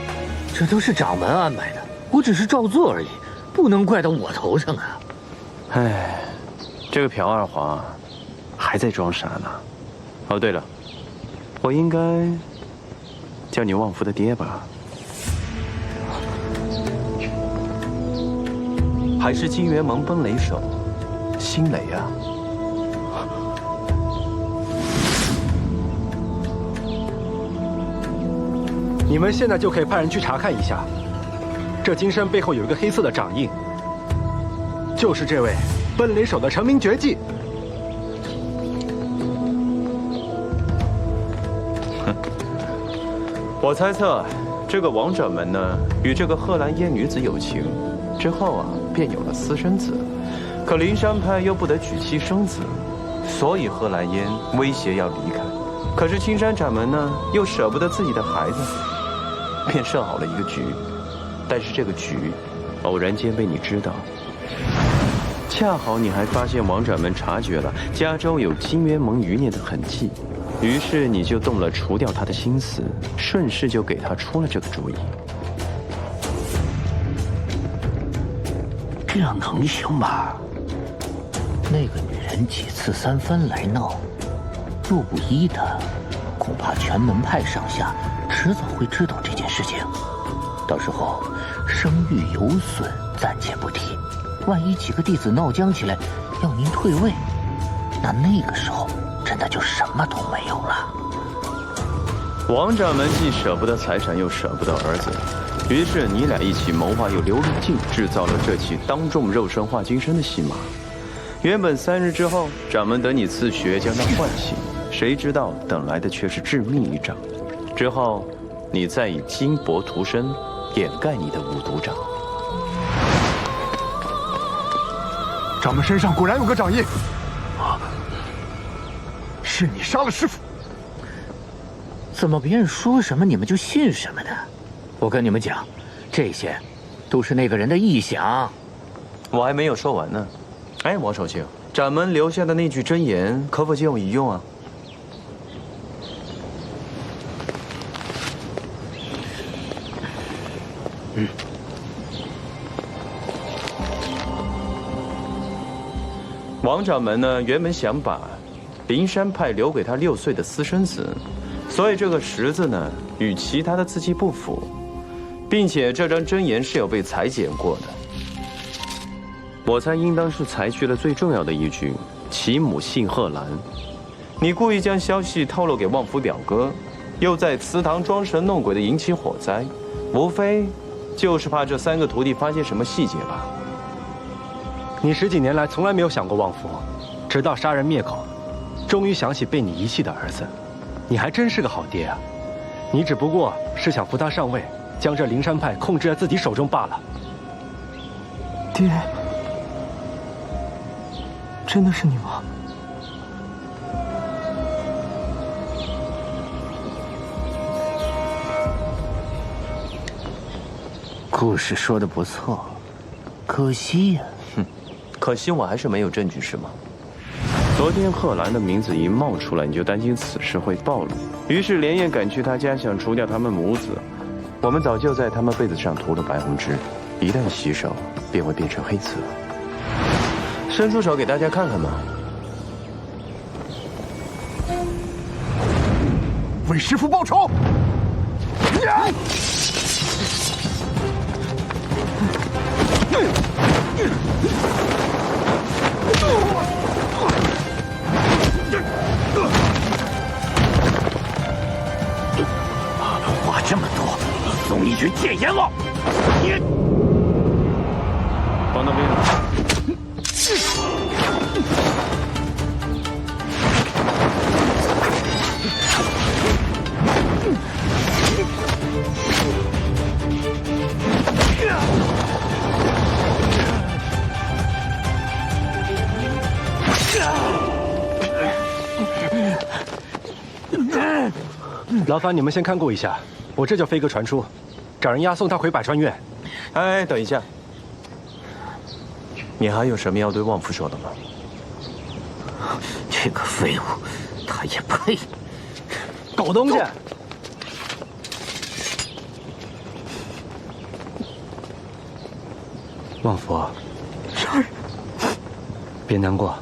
这都是掌门安排的，我只是照做而已，不能怪到我头上啊！唉，这个朴二华还在装傻呢。哦，对了，我应该叫你旺福的爹吧？还是金元盟奔雷手星雷啊？你们现在就可以派人去查看一下，这金身背后有一个黑色的掌印，就是这位奔雷手的成名绝技。我猜测，这个王掌门呢，与这个贺兰烟女子有情，之后啊，便有了私生子。可灵山派又不得娶妻生子，所以贺兰烟威胁要离开。可是青山掌门呢，又舍不得自己的孩子，便设好了一个局。但是这个局，偶然间被你知道。恰好你还发现王掌门察觉了加州有金元盟余孽的痕迹。于是你就动了除掉他的心思，顺势就给他出了这个主意。这样能行吗？那个女人几次三番来闹，若不依她，恐怕全门派上下迟早会知道这件事情。到时候声誉有损，暂且不提。万一几个弟子闹僵起来，要您退位，那个时候真的就什么都没有了。王掌门既舍不得财产，又舍不得儿子，于是你俩一起谋划，用琉璃镜制造了这起当众肉身化金身的戏码。原本3日之后，掌门等你自学将他唤醒，谁知道等来的却是致命一掌。之后，你再以金箔涂身，掩盖你的五毒掌。掌门身上果然有个掌印。是你杀了师父？怎么别人说什么你们就信什么呢？我跟你们讲，这些都是那个人的臆想。我还没有说完呢。哎，王守庆，掌门留下的那句真言可否借我一用啊？王掌门呢，原本想把灵山派留给他6岁的私生子，所以这个十字呢与其他的字迹不符，并且这张真言是有被裁剪过的。我猜应当是裁去了最重要的一句“其母姓贺兰”。你故意将消息透露给旺福表哥，又在祠堂装神弄鬼的引起火灾，无非就是怕这3个徒弟发现什么细节吧。你10几年来从来没有想过旺福，直到杀人灭口，终于想起被你遗弃的儿子。你还真是个好爹啊！你只不过是想扶他上位，将这灵山派控制在自己手中罢了。爹，真的是你吗？故事说得不错，可惜呀。可惜我还是没有证据，是吗？昨天贺兰的名字一冒出来，你就担心此事会暴露，于是连夜赶去他家，想除掉他们母子。我们早就在他们被子上涂了白红脂，一旦洗手，便会变成黑色。伸出手给大家看看吧。为师父报仇！话这么多，送你去见阎王！你，方道兵。 劳烦你们先看顾一下，我这就飞鸽传书，找人押送他回百川院。哎，等一下，你还有什么要对旺夫说的吗？这个废物，他也配？狗东西！旺夫，少爷，别难过，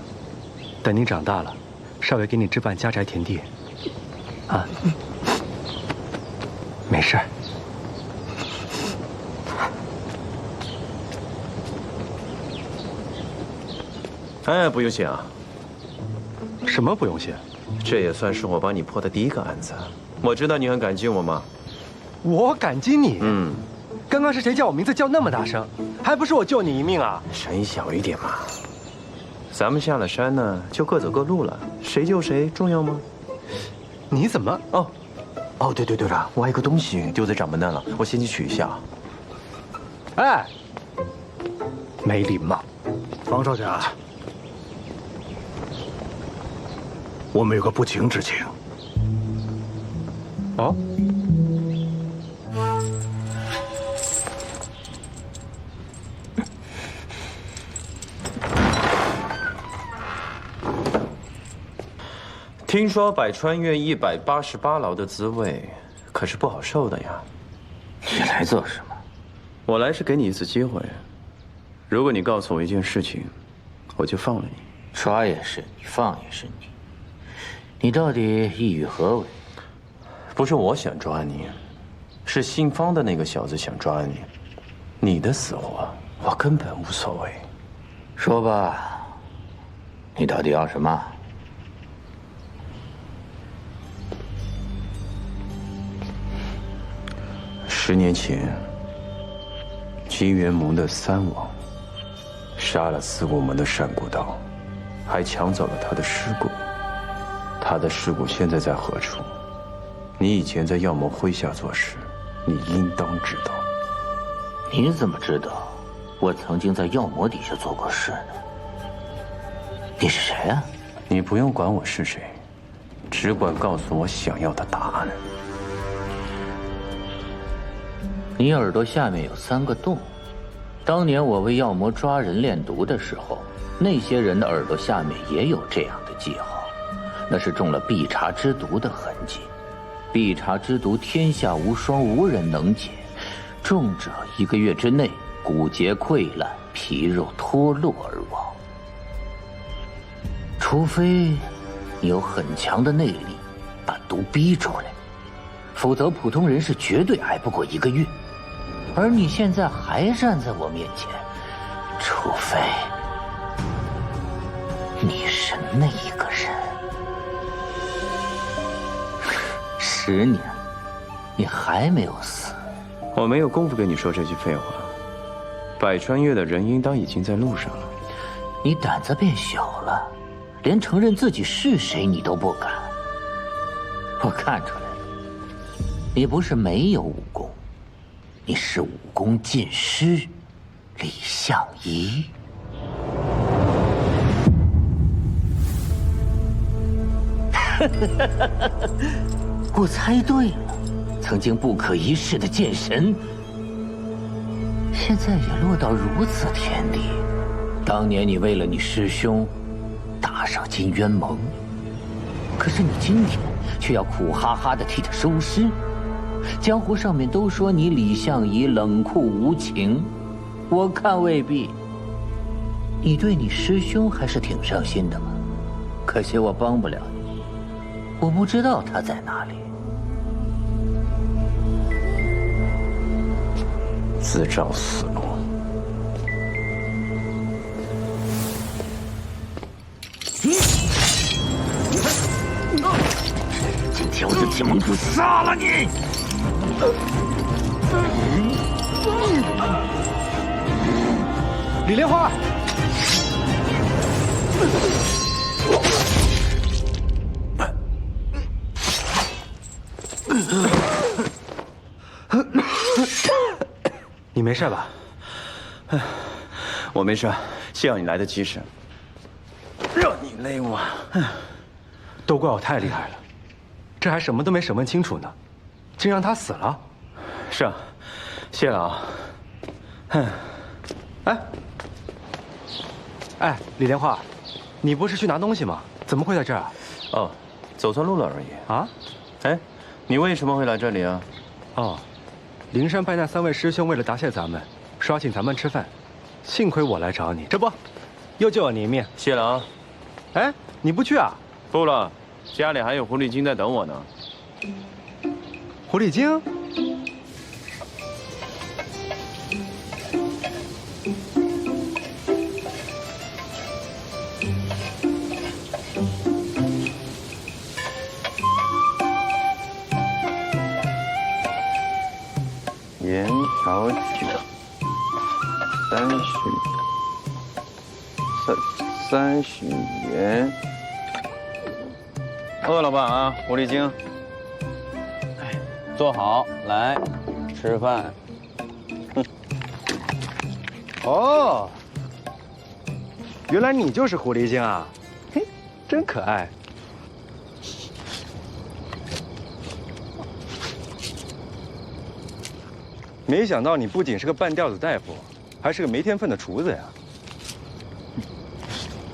等你长大了，少爷给你置办家宅田地。啊，没事儿。哎，不用谢啊。什么不用谢？这也算是我帮你破的第一个案子。我知道你很感激我吗？我感激你。嗯。刚刚是谁叫我名字叫那么大声？还不是我救你一命啊！声音小一点嘛。咱们下了山呢，就各走各路了，谁救谁重要吗？你怎么？哦，对了，我还有个东西丢在掌门那了，我先去取一下。哎，没礼貌！方少侠，我们有个不情之请。哦。 听说百川院188牢的滋味，可是不好受的呀。你来做什么？我来是给你一次机会。如果你告诉我一件事情，我就放了你。抓也是你，放也是你。你到底意欲何为？不是我想抓你，是姓方的那个小子想抓你。你的死活，我根本无所谓。说吧，你到底要什么？10年前，金元盟的三王杀了四顾门的单古道，还抢走了他的尸骨。他的尸骨现在在何处？你以前在药魔麾下做事，你应当知道。你怎么知道我曾经在药魔底下做过事呢？你是谁啊？你不用管我是谁，只管告诉我想要的答案。你耳朵下面有3个洞，当年我为药魔抓人炼毒的时候，那些人的耳朵下面也有这样的记号，那是中了碧茶之毒的痕迹。碧茶之毒天下无双，无人能解，中者1个月之内骨节溃烂，皮肉脱落而亡。除非你有很强的内力，把毒逼出来，否则普通人是绝对挨不过1个月。而你现在还站在我面前，除非你是那个人。10年，你还没有死。我没有功夫跟你说这句废话。百川岳的人应当已经在路上了。你胆子变小了，连承认自己是谁你都不敢。我看出来了，你不是没有武功。你是武功尽失，李相夷。我猜对了，曾经不可一世的剑神，现在也落到如此田地。当年你为了你师兄，打上金渊盟，可是你今天却要苦哈哈的替他收尸。江湖上面都说你李相夷冷酷无情，我看未必。你对你师兄还是挺上心的嘛，可惜我帮不了你，我不知道他在哪里。自找死路。今天我就替盟主杀了你！李莲花，你没事吧？我没事，幸好你来得及时。让你勒我，都怪我太厉害了，这还什么都没审问清楚呢，竟让他死了。是啊，谢了啊。哎，李莲花，你不是去拿东西吗？怎么会在这儿？哦，走错路了而已。啊？哎，你为什么会来这里啊？哦，灵山派那3位师兄为了答谢咱们，说要请咱们吃饭，幸亏我来找你，这不，又救了你一命。谢了啊。哎，你不去啊？不了，家里还有狐狸精在等我呢。狐狸精？盐调酒30元。饿了吧啊，狐狸精？坐好，来吃饭。哦，原来你就是狐狸精啊！嘿，真可爱。没想到你不仅是个半吊子大夫，还是个没天分的厨子呀！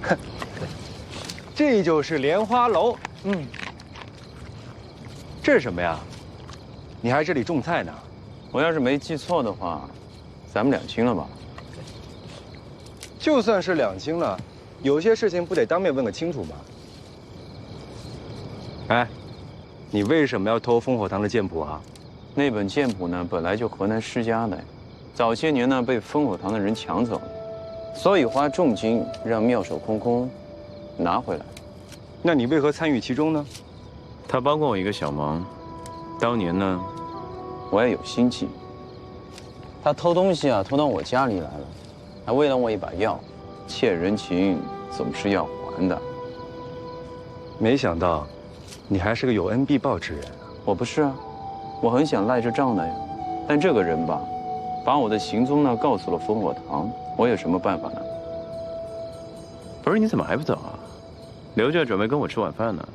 哼，这就是莲花楼。这是什么呀？你还这里种菜呢？我要是没记错的话，咱们两清了吧？就算是两清了，有些事情不得当面问个清楚吗？哎，你为什么要偷烽火堂的剑谱啊？那本剑谱呢，本来就河南施家的，早些年呢被烽火堂的人抢走了，所以花重金让妙手空空拿回来。那你为何参与其中呢？他帮过我一个小忙，当年呢，我也有心计。他偷东西啊，偷到我家里来了，还喂了我一把药，欠人情总是要还的。没想到，你还是个有恩必报之人。我不是啊。我很想赖这账的呀，但这个人吧，把我的行踪呢告诉了烽火堂，我有什么办法呢？不是，你怎么还不走啊？留着准备跟我吃晚饭呢。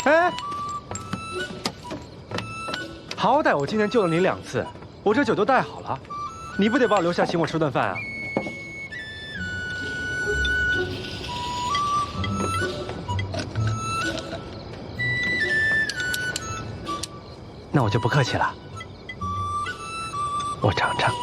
哎，好歹我今天救了你2次，我这酒都带好了，你不得把我留下请我吃顿饭啊？那我就不客气了，我尝尝。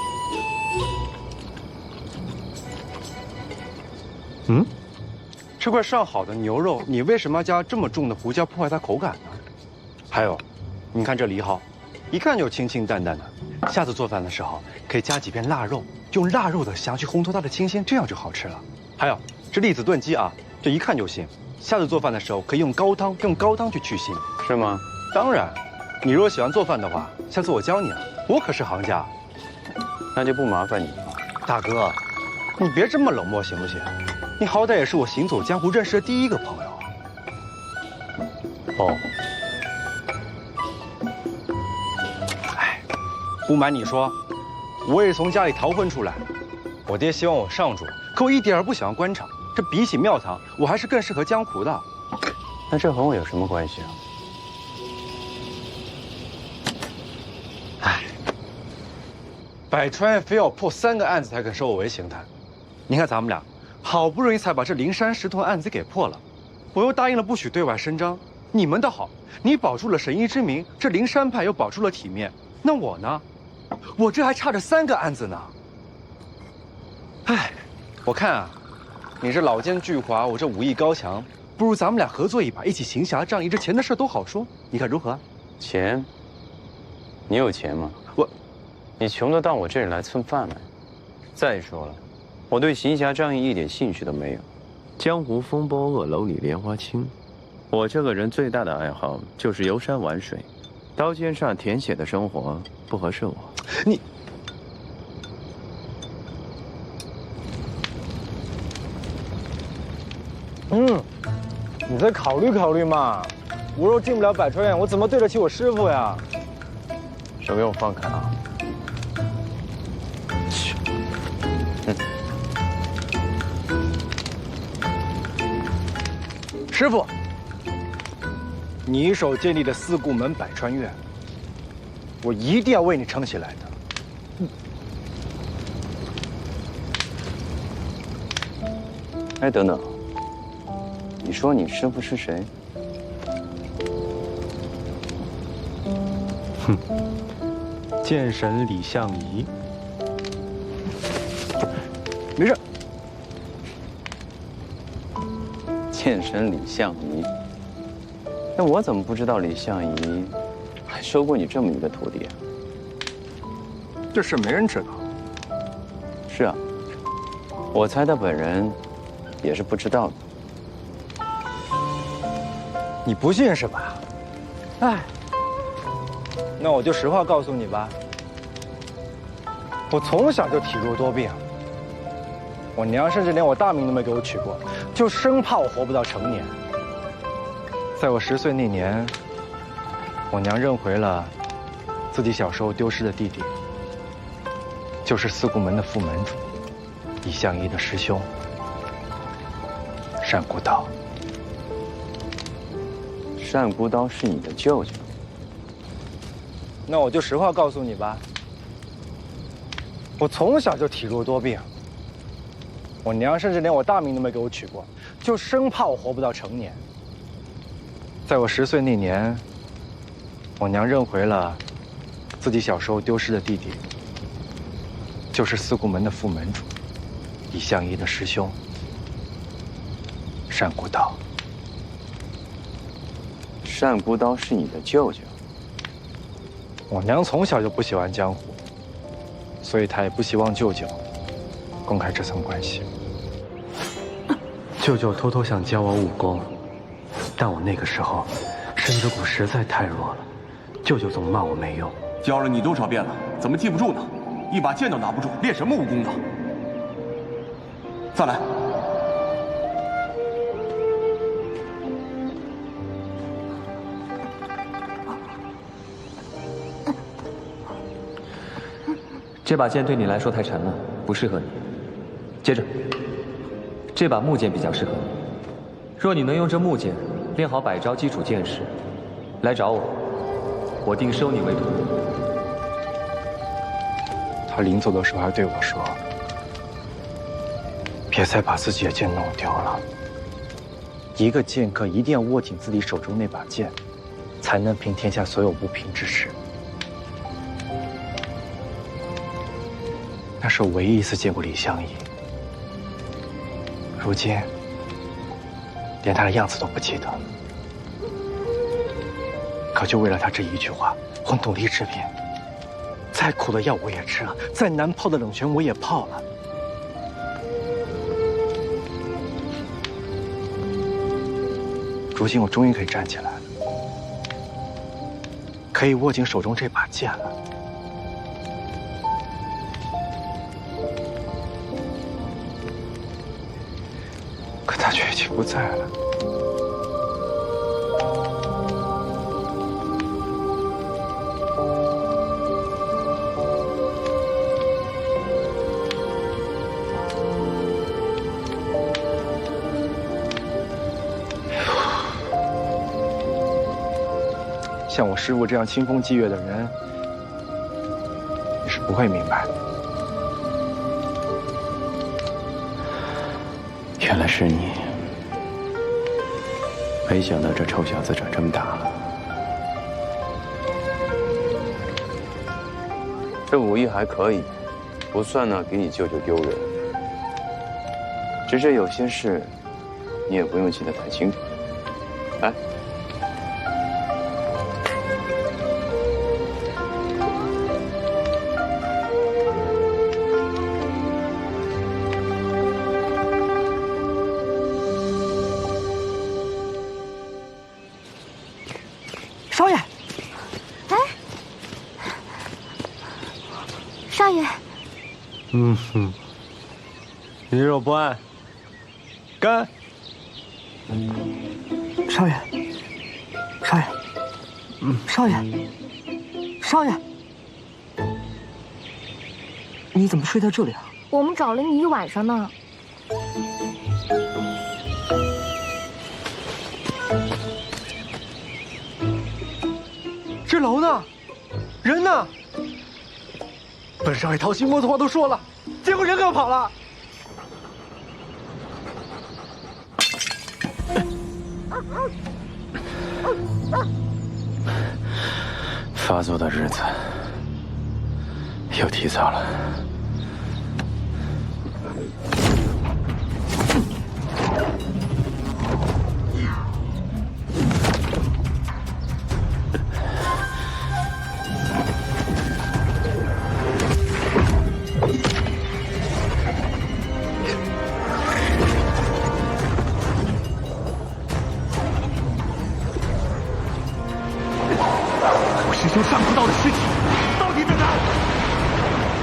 这块上好的牛肉，你为什么要加这么重的胡椒破坏它口感呢？还有，你看这梨蒿，一看就清清淡淡的。下次做饭的时候可以加几片腊肉，用腊肉的香去烘托它的清鲜，这样就好吃了。还有这栗子炖鸡啊，这一看就腥。下次做饭的时候可以用高汤去去腥，是吗？当然。你如果喜欢做饭的话，下次我教你啊，我可是行家。那就不麻烦你了。大哥，你别这么冷漠行不行？你好歹也是我行走江湖认识的第一个朋友啊。哦。哎，不瞒你说，我也是从家里逃婚出来。我爹希望我上主，可我一点儿不喜欢官场。这比起庙堂，我还是更适合江湖的。那这和我有什么关系啊？百川非要破3个案子才肯收我为刑探，你看咱们俩好不容易才把这灵山石头案子给破了，我又答应了不许对外声张。你们倒好，你保住了神医之名，这灵山派又保住了体面，那我呢？我这还差着3个案子呢。哎，我看啊，你这老奸巨猾，我这武艺高强，不如咱们俩合作一把，一起行侠仗义，这钱的事都好说。你看如何？钱，你有钱吗？你穷得到我这里来蹭饭来？再说了，我对行侠仗义一点兴趣都没有。江湖风波恶，楼里莲花清。我这个人最大的爱好就是游山玩水，刀尖上舔血的生活不合适我。你。 你再考虑考虑嘛！我若进不了百川院，我怎么对得起我师傅呀？手给我放开啊！去，师傅，你一手建立的四顾门百川院，我一定要为你撑起来的。哎，等等。 你说你师傅是谁？哼，剑神李相夷。没事。剑神李相夷，那我怎么不知道李相夷还收过你这么一个徒弟啊？这事没人知道。是啊，我猜他本人也是不知道的。 你不信是吧？哎，那我就实话告诉你吧。我从小就体弱多病，我娘甚至连我大名都没给我取过，就生怕我活不到成年。在我10岁那年，我娘认回了自己小时候丢失的弟弟，就是四顾门的副门主李相夷的师兄单孤刀。 单孤刀是你的舅舅，那我就实话告诉你吧。我从小就体弱多病，我娘甚至连我大名都没给我取过，就生怕我活不到成年。在我10岁那年，我娘认回了自己小时候丢失的弟弟，就是四顾门的副门主李相夷的师兄单孤刀。 单孤刀是你的舅舅。我娘从小就不喜欢江湖，所以她也不希望舅舅公开这层关系。舅舅偷偷想教我武功，但我那个时候身子骨实在太弱了，舅舅总骂我没用。教了你多少遍了，怎么记不住呢？一把剑都拿不住，练什么武功呢？再来。 这把剑对你来说太沉了，不适合你。接着，这把木剑比较适合你。若你能用这木剑练好100招基础剑式，来找我，我定收你为徒。他临走的时候还对我说：“别再把自己的剑弄丢了。一个剑客一定要握紧自己手中那把剑，才能平天下所有不平之事。” 那是我唯一一次见过李相夷，如今连他的样子都不记得。可就为了他这一句话，我努力治病，再苦的药我也吃了，再难泡的冷泉我也泡了。如今我终于可以站起来了，可以握紧手中这把剑了。 可他却已经不在了。像我师父这样清风霁月的人，你是不会明白的。 原来是你，没想到这臭小子长这么大了。这武艺还可以，不算呢给你舅舅丢人。只是有些事，你也不用记得太清楚。来。少爷，哎，少爷，鱼肉不爱，干！少爷，少爷，少爷，少爷，你怎么睡在这里啊？我们找了你一晚上呢。这楼呢？人呢？本少爷掏心窝子话都说了，结果人给我跑了。发作的日子又提早了。师兄上不到的尸体到底在哪？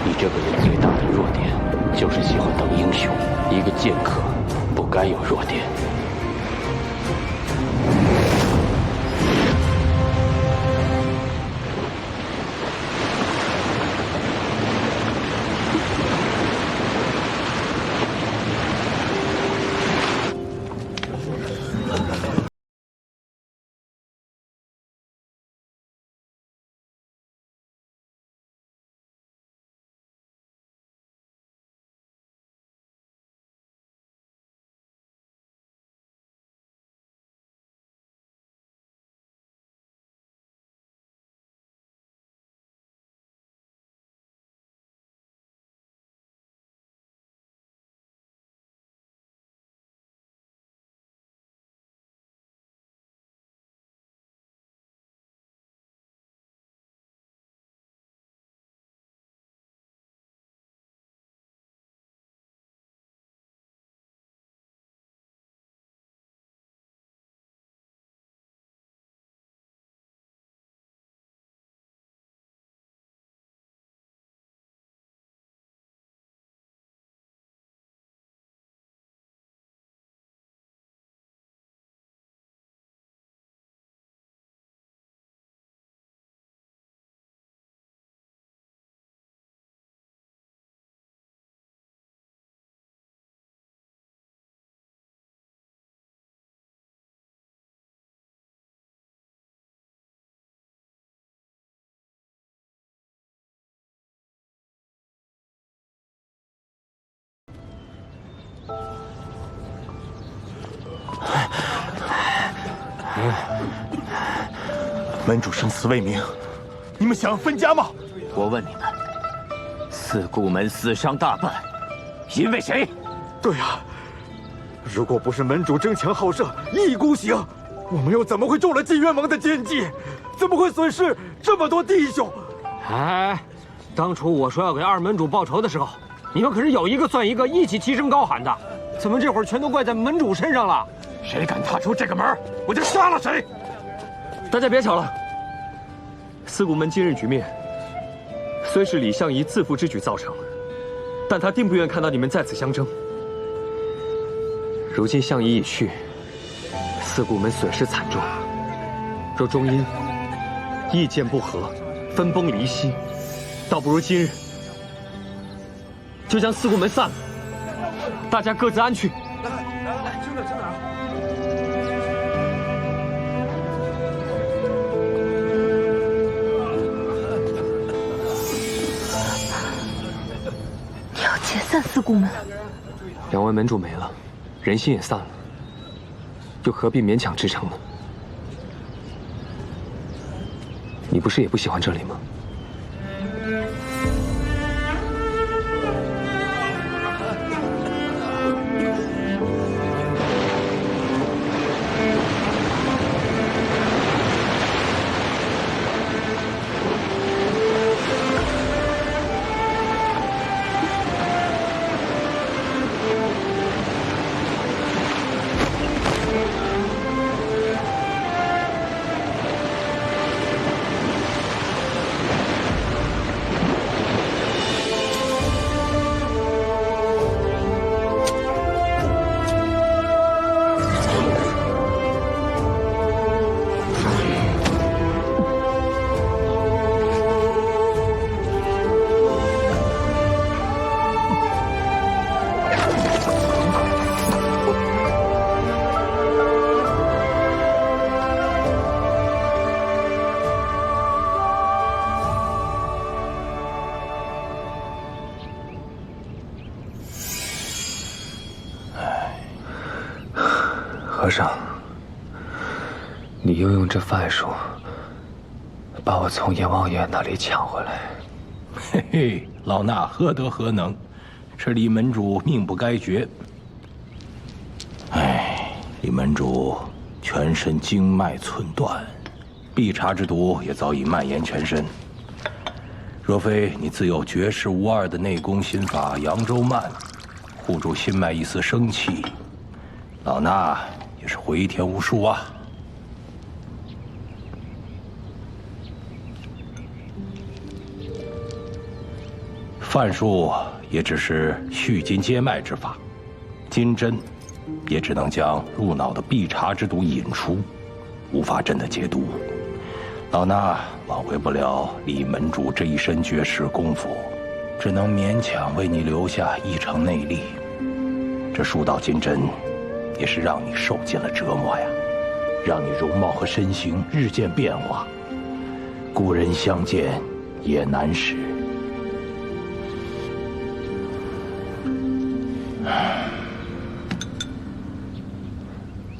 你这个人最大的弱点就是喜欢当英雄。一个剑客不该有弱点。门主生死未明，你们想要分家吗？我问你们，四顾门死伤大半，因为谁？对啊，如果不是门主争强好胜，一意孤行，我们又怎么会中了金渊盟的奸计？怎么会损失这么多弟兄？哎，当初我说要给二门主报仇的时候，你们可是有一个算一个，一起齐声高喊的。怎么这会儿全都怪在门主身上了？谁敢踏出这个门，我就杀了谁！大家别吵了。四顾门今日局面，虽是李相夷自负之举造成，但他定不愿看到你们在此相争。如今相夷已去，四顾门损失惨重。若终因意见不合，分崩离析，倒不如今日就将四顾门散了，大家各自安去。听着，你要解散四顾门？两位门主没了，人心也散了，又何必勉强支撑呢？你不是也不喜欢这里吗？和尚，你又用这范术把我从阎王爷那里抢回来。嘿嘿，老衲何德何能？是李门主命不该绝。哎，李门主全身经脉寸断，必察之毒也早已蔓延全身。若非你自有绝世无二的内功心法扬州慢，护住心脉一丝生气，老衲也是回天无术啊。范术也只是续筋接脉之法，金针也只能将入脑的必察之毒引出，无法真的解毒。老衲挽回不了李门主这一身绝世功夫，只能勉强为你留下一成内力。这数道金针，也是让你受尽了折磨呀，让你容貌和身形日渐变化，故人相见也难识。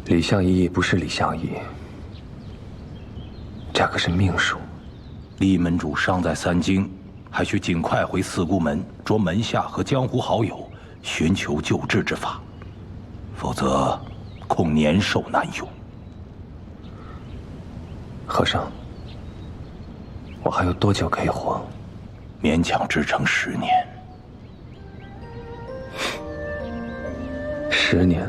李相夷不是李相夷，这可是命数。李门主伤在三经，还需尽快回四姑门着门下和江湖好友寻求救治之法，否则恐年寿难永。和尚，我还有多久可以活？勉强支撑10年。10年？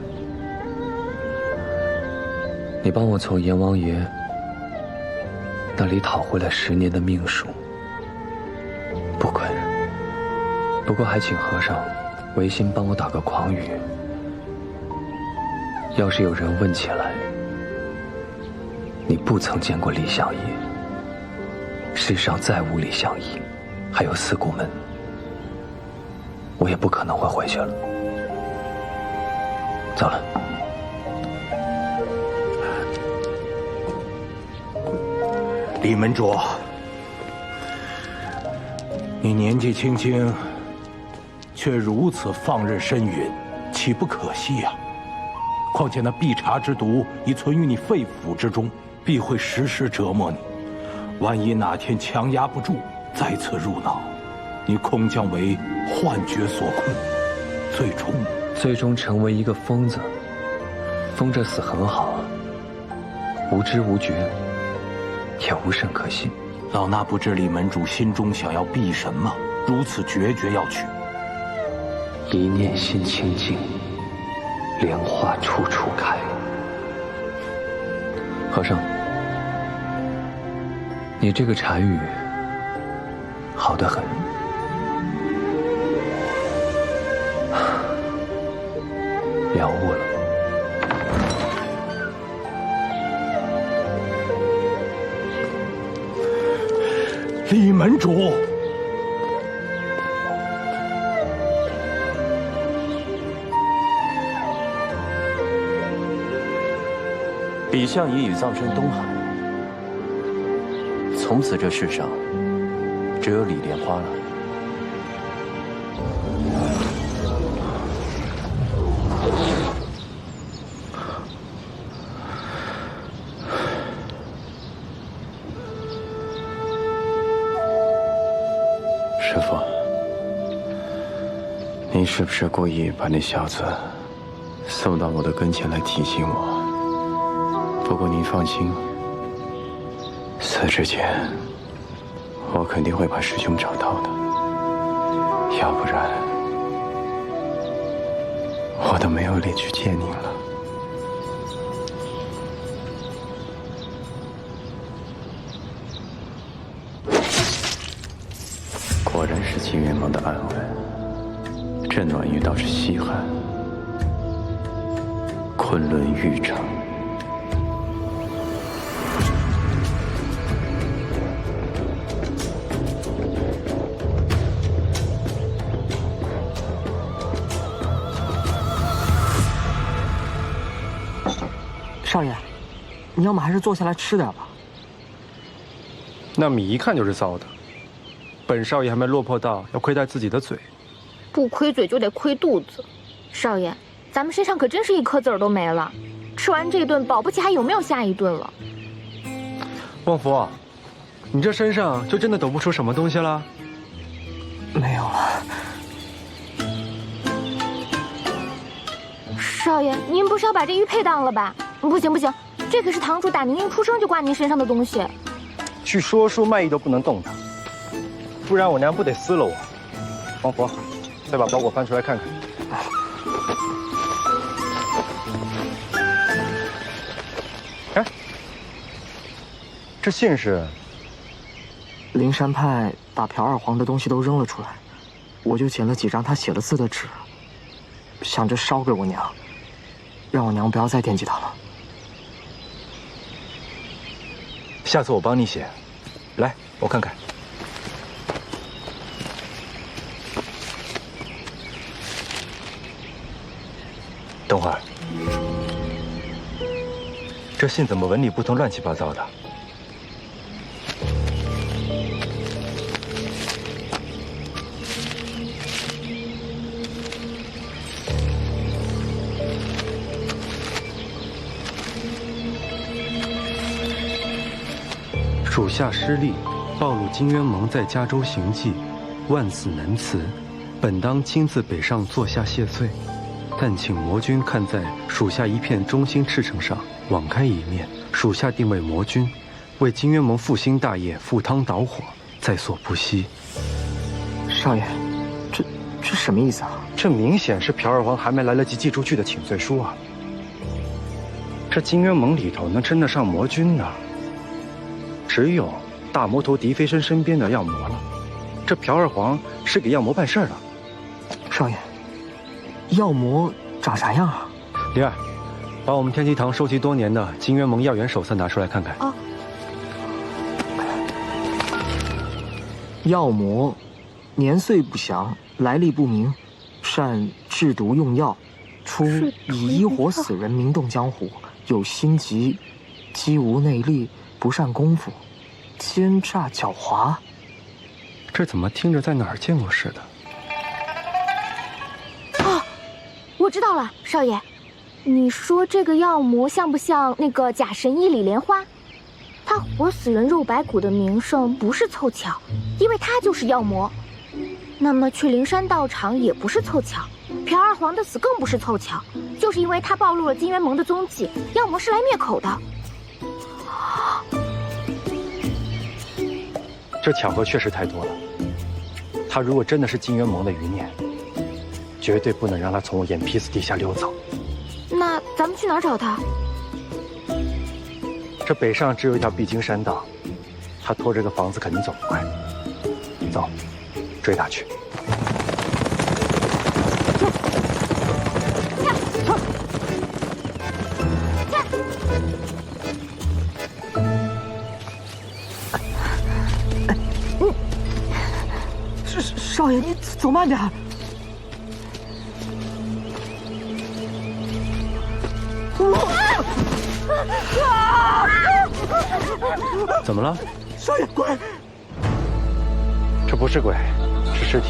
你帮我从阎王爷那里讨回来10年的命数，不亏。不过还请和尚违心帮我打个诳语，要是有人问起来你不曾见过李相夷，世上再无李相夷，还有四姑门，我也不可能会回去了。走了。李门主，你年纪轻轻，却如此放任深允，岂不可惜呀？况且那必察之毒已存于你肺腑之中，必会时时折磨你。万一哪天强压不住，再次入脑，你恐将为幻觉所困，最终成为一个疯子。疯着死很好，无知无觉，也无甚可惜。老衲不知李门主心中想要避什么，如此决绝要去。一念心清净，莲花处处开。和尚，你这个禅语好得很。了悟了。李门主，李相夷已葬身东海，从此这世上只有李莲花了。师父，你是不是故意把那小子送到我的跟前来提醒我？不过您放心，死之前我肯定会把师兄找到的，要不然我都没有脸去见您了。果然是金元盟的暗纹，这暖玉倒是稀罕。昆仑玉城。少爷，你要么还是坐下来吃点吧。那米一看就是糟的，本少爷还没落魄到要亏待自己的嘴。不亏嘴就得亏肚子。少爷，咱们身上可真是一颗子儿都没了，吃完这顿，保不齐还有没有下一顿了。旺福，你这身上就真的抖不出什么东西了？没有了。少爷，您不是要把这玉佩当了吧？不行不行，这可是堂主打您一出生就挂您身上的东西。去说书卖艺都不能动它，不然我娘不得撕了我。王佛，再把包裹翻出来看看。哎，这信是？灵山派把朴二皇的东西都扔了出来，我就捡了几张他写了字的纸，想着烧给我娘，让我娘不要再惦记他了。下次我帮你写，来，我看看。等会儿，这信怎么纹理不同，乱七八糟的？属下失利，暴露金渊盟在加州行迹，万死难辞，本当亲自北上坐下谢罪，但请魔君看在属下一片忠心赤诚上，网开一面。属下定为魔君，为金渊盟复兴大业赴汤蹈火，在所不惜。少爷，这什么意思啊？这明显是朴二皇还没来得及寄出去的请罪书啊！这金渊盟里头能称得上魔君的，只有大魔头狄飞升身边的药魔了。这朴二皇是给药魔办事的。少爷，药魔长啥样啊？灵儿，把我们天机堂收集多年的金渊盟药源手册拿出来看看。哦。药魔，年岁不详，来历不明，善制毒用药，初以医活死人，名动江湖。有心疾，机无内力，不善功夫，奸诈狡猾。这怎么听着在哪儿见过似的？哦，我知道了，少爷，你说这个药魔像不像那个假神医李莲花？他活死人肉白骨的名声不是凑巧，因为他就是药魔。那么去灵山道场也不是凑巧，朴二皇的死更不是凑巧，就是因为他暴露了金渊盟的踪迹，药魔是来灭口的。这巧合确实太多了。他如果真的是金渊盟的余孽，绝对不能让他从我眼皮子底下溜走。那咱们去哪儿找他？这北上只有一条必经山道，他拖这个房子肯定走不快。走，追他去。少爷，你走慢点。怎么了？少爷，鬼！这不是鬼，是尸体。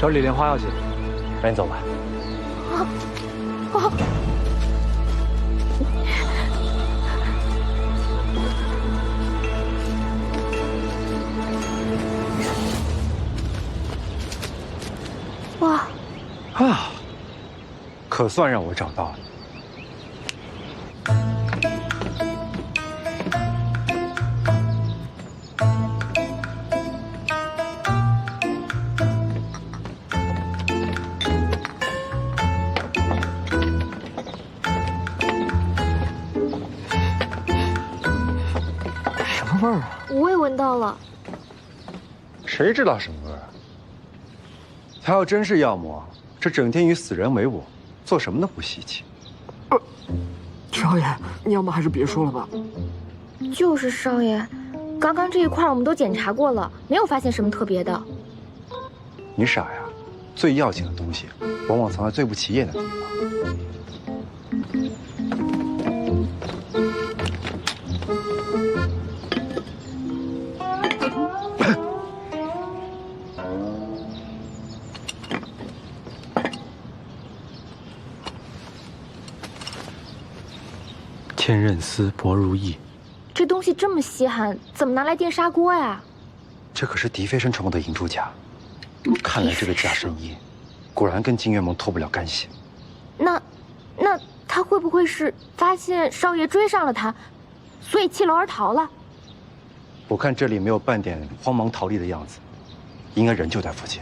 找李莲花要紧，赶紧走吧。好。哇！啊，可算让我找到了。什么味儿啊？我也闻到了。谁知道什么味儿啊？他要真是药魔，这整天与死人为伍，做什么都不稀奇。少爷，你要么还是别说了吧。就是少爷，刚刚这一块我们都检查过了，没有发现什么特别的。你傻呀，最要紧的东西，往往藏在最不起眼的地方。千仞丝薄如意。这东西这么稀罕，怎么拿来电砂锅呀？这可是狄飞生传过的银珠甲，看来这个假神医果然跟金月盟脱不了干系。那他会不会是发现少爷追上了他，所以弃楼而逃了？我看这里没有半点慌忙逃离的样子，应该人就在附近。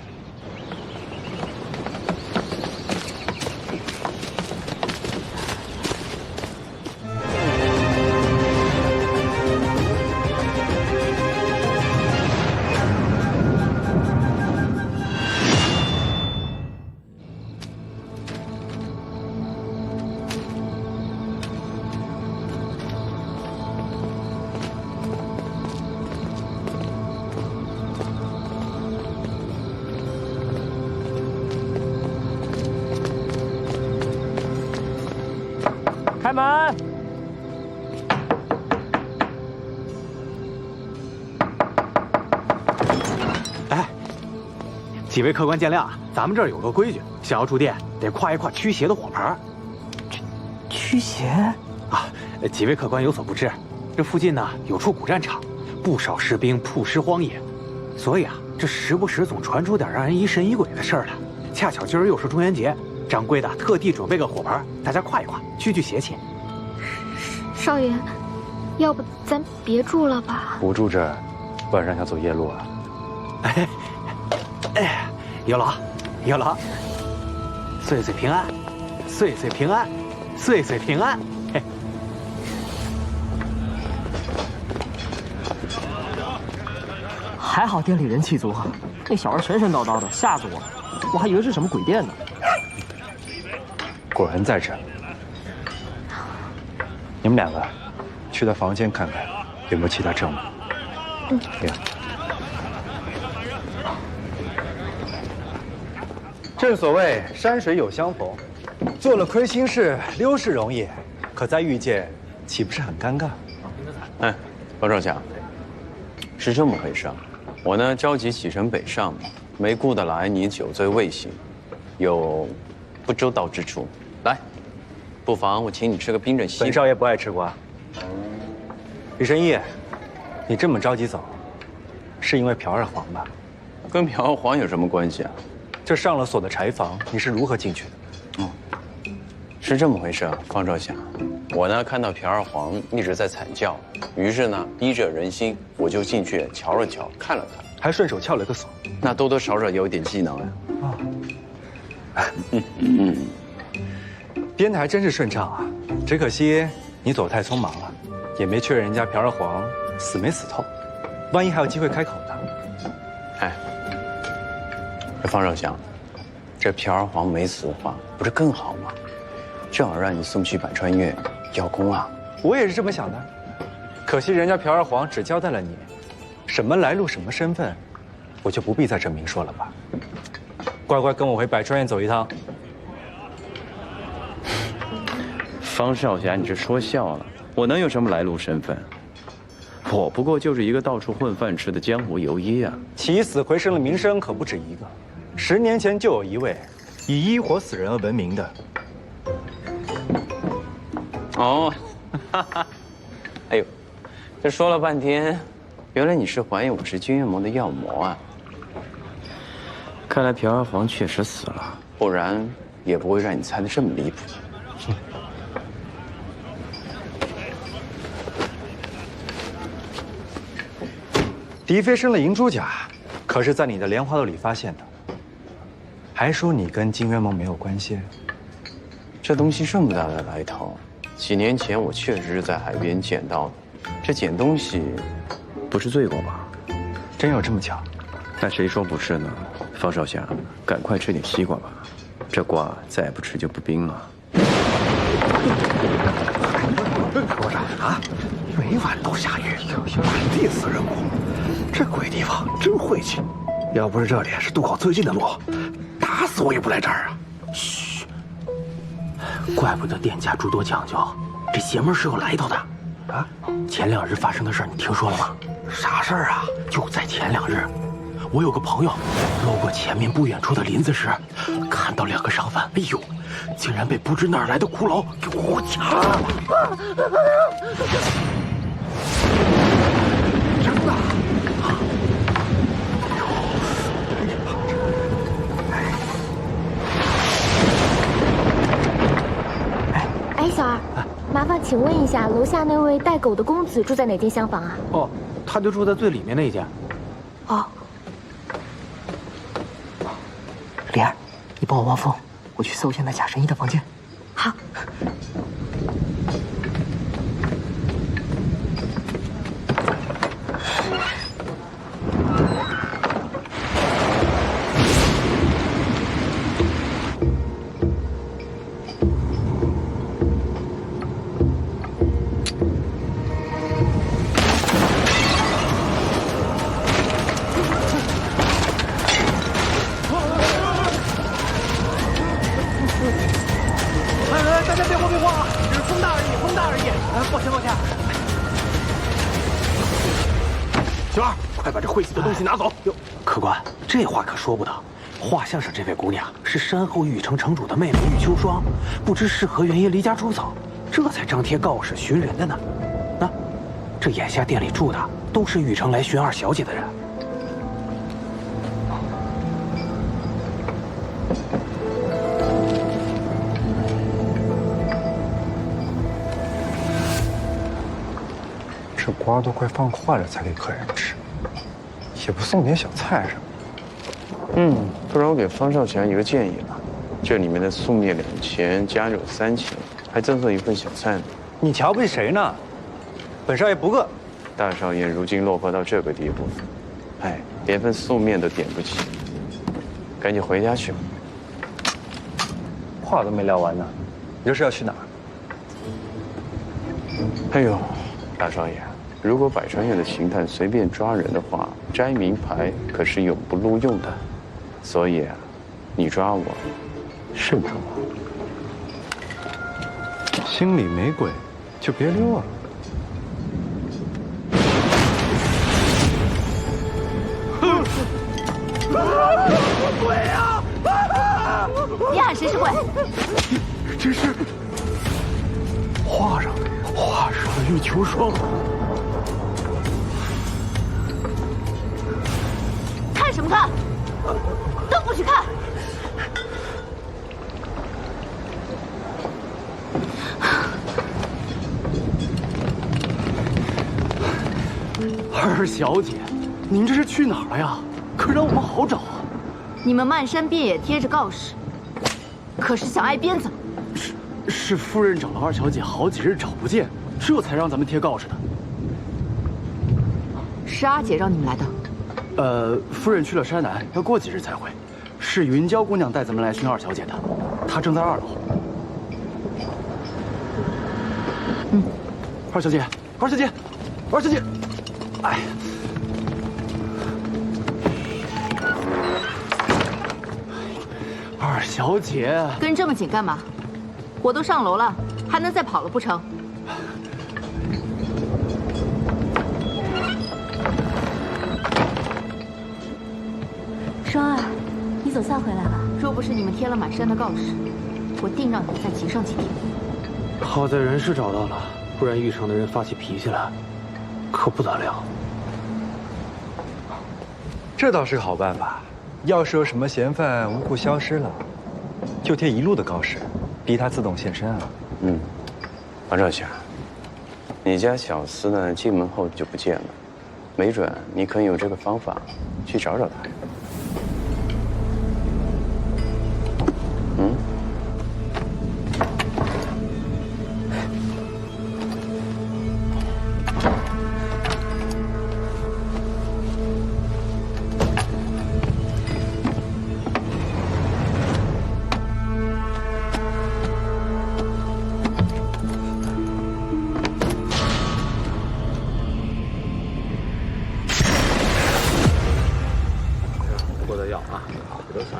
开门！哎，几位客官见谅，咱们这儿有个规矩，想要住店得挎一块驱邪的火牌。驱邪？啊，几位客官有所不知，这附近呢有处古战场，不少士兵曝尸荒野，所以啊，这时不时总传出点让人疑神疑鬼的事儿来。恰巧今儿又是中元节，掌柜的特地准备个火牌，大家挎一挎，驱邪气。少爷，要不咱别住了吧？不住这儿，不然让他走夜路啊！哎，有劳，有劳，岁岁平安，岁岁平安，岁岁平安。嘿，还好店里人气足，那小孩神神叨叨的，吓死我还以为是什么鬼店呢。果然在这儿。你们两个去他房间看看，有没有其他证物。正所谓山水有相逢，做了亏心事，溜是容易，可再遇见，岂不是很尴尬？哎，包少侠，是这么回事。我呢着急启程北上，没顾得来你酒醉未醒，有不周到之处。来，不妨我请你吃个冰镇西。本少爷不爱吃瓜。李神医，你这么着急走，是因为朴二黄吧？跟朴二黄有什么关系啊？这上了锁的柴房，你是如何进去的？是这么回事，方少侠。我呢看到朴二黄一直在惨叫，于是呢逼着人心，我就进去瞧了瞧，看了看，还顺手撬了个锁。那多多少少有点技能啊。编的还真是顺畅啊，只可惜你走太匆忙了，也没确认人家朴二黄死没死透，万一还有机会开口呢。哎，这方少侠，这朴二黄没死的话，不是更好吗？正好让你送去百川院邀功啊！我也是这么想的，可惜人家朴二黄只交代了你，什么来路、什么身份，我就不必在这明说了吧。乖乖跟我回百川院走一趟。方少侠，你这说笑了，我能有什么来路身份？我不过就是一个到处混饭吃的江湖游医啊！起死回生的名声可不止一个，10年前就有一位以医活死人而闻名的。哦，哈哈，哎呦，这说了半天，原来你是怀疑我是金月盟的药魔啊！看来朴二黄确实死了，不然也不会让你猜得这么离谱。狄飞生的银珠甲，可是在你的莲花豆里发现的，还说你跟金渊盟没有关系。这东西这么大的来头，几年前我确实是在海边捡到的。这捡东西，不是罪过吧？真有这么巧？那谁说不是呢？方少侠，赶快吃点西瓜吧，这瓜再不吃就不冰了。说啥啊？每晚都下雨，满地死人骨，这鬼地方真晦气。要不是这里是渡口最近的路，打死我也不来这儿啊！嘘，怪不得店家诸多讲究，这邪门是有来头的。啊，前2日发生的事你听说了吗？啥事儿啊？就在前2日，我有个朋友路过前面不远处的林子时，看到2个商贩，哎呦，竟然被不知哪儿来的骷髅给活掐了！真的？哎，小二，麻烦请问一下，楼下那位带狗的公子住在哪间厢房啊？哦，他就住在最里面那一间。哦，莲儿，你帮我望风，我去搜一下那假神医的房间。好。大家别慌啊！只是风大而已，风大而已。抱歉。小二，快把这晦气的东西拿走！客官，这话可说不得。画像上这位姑娘是山后玉城城主的妹妹玉秋霜，不知是何原因离家出走，这才张贴告示寻人的呢。那，这眼下店里住的都是玉城来寻二小姐的人。这瓜都快放坏了才给客人吃，也不送点小菜什么。不然我给方少侠一个建议吧，这里面的素面2000，加肉3000，还赠送一份小菜呢。你瞧不起谁呢？本少爷不饿。大少爷如今落魄到这个地步，连份素面都点不起，赶紧回家去吧。话都没聊完呢，你这是要去哪儿？哎呦，大少爷，如果百川院的刑探随便抓人的话，摘名牌可是永不录用的。所以，你抓我，慎重。心里没鬼，就别溜啊！鬼啊！别喊谁是鬼！这是画上的玉秋霜。看什么看？都不许看！二小姐，您这是去哪儿了呀？可让我们好找啊！你们漫山遍野贴着告示，可是想挨鞭子？是夫人找了二小姐好几日找不见，这才让咱们贴告示的。是阿姐让你们来的。夫人去了山南，要过几日才回。是云娇姑娘带咱们来寻二小姐的，她正在2楼。二小姐，哎，二小姐，跟这么紧干嘛？我都上楼了，还能再跑了不成？双儿，你总算回来了。若不是你们贴了满山的告示，我定让你们再急上几天。好在人是找到了，不然玉城的人发起脾气来，可不得了。这倒是个好办法。要是有什么嫌犯无故消失了，就贴一路的告示，逼他自动现身啊。王少侠，你家小厮呢？进门后就不见了，没准你可以用这个方法去找找他。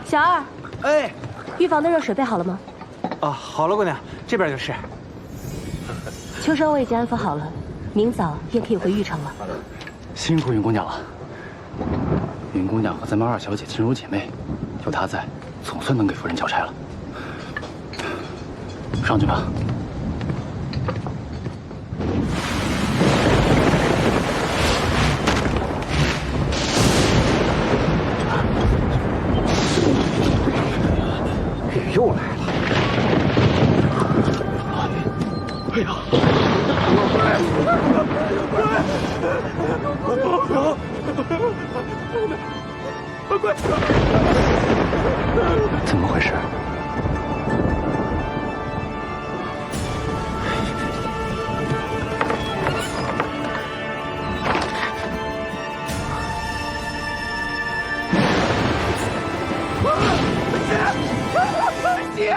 小二，哎，预防的热水备好了吗？啊，好了，姑娘，这边就是。秋霜我已经安抚好了，明早便可以回玉城了。辛苦云姑娘了。云姑娘和咱们二小姐亲如姐妹，有她在，总算能给夫人交差了。上去吧。雨又来了。哎呀！快！怎么回事？姐！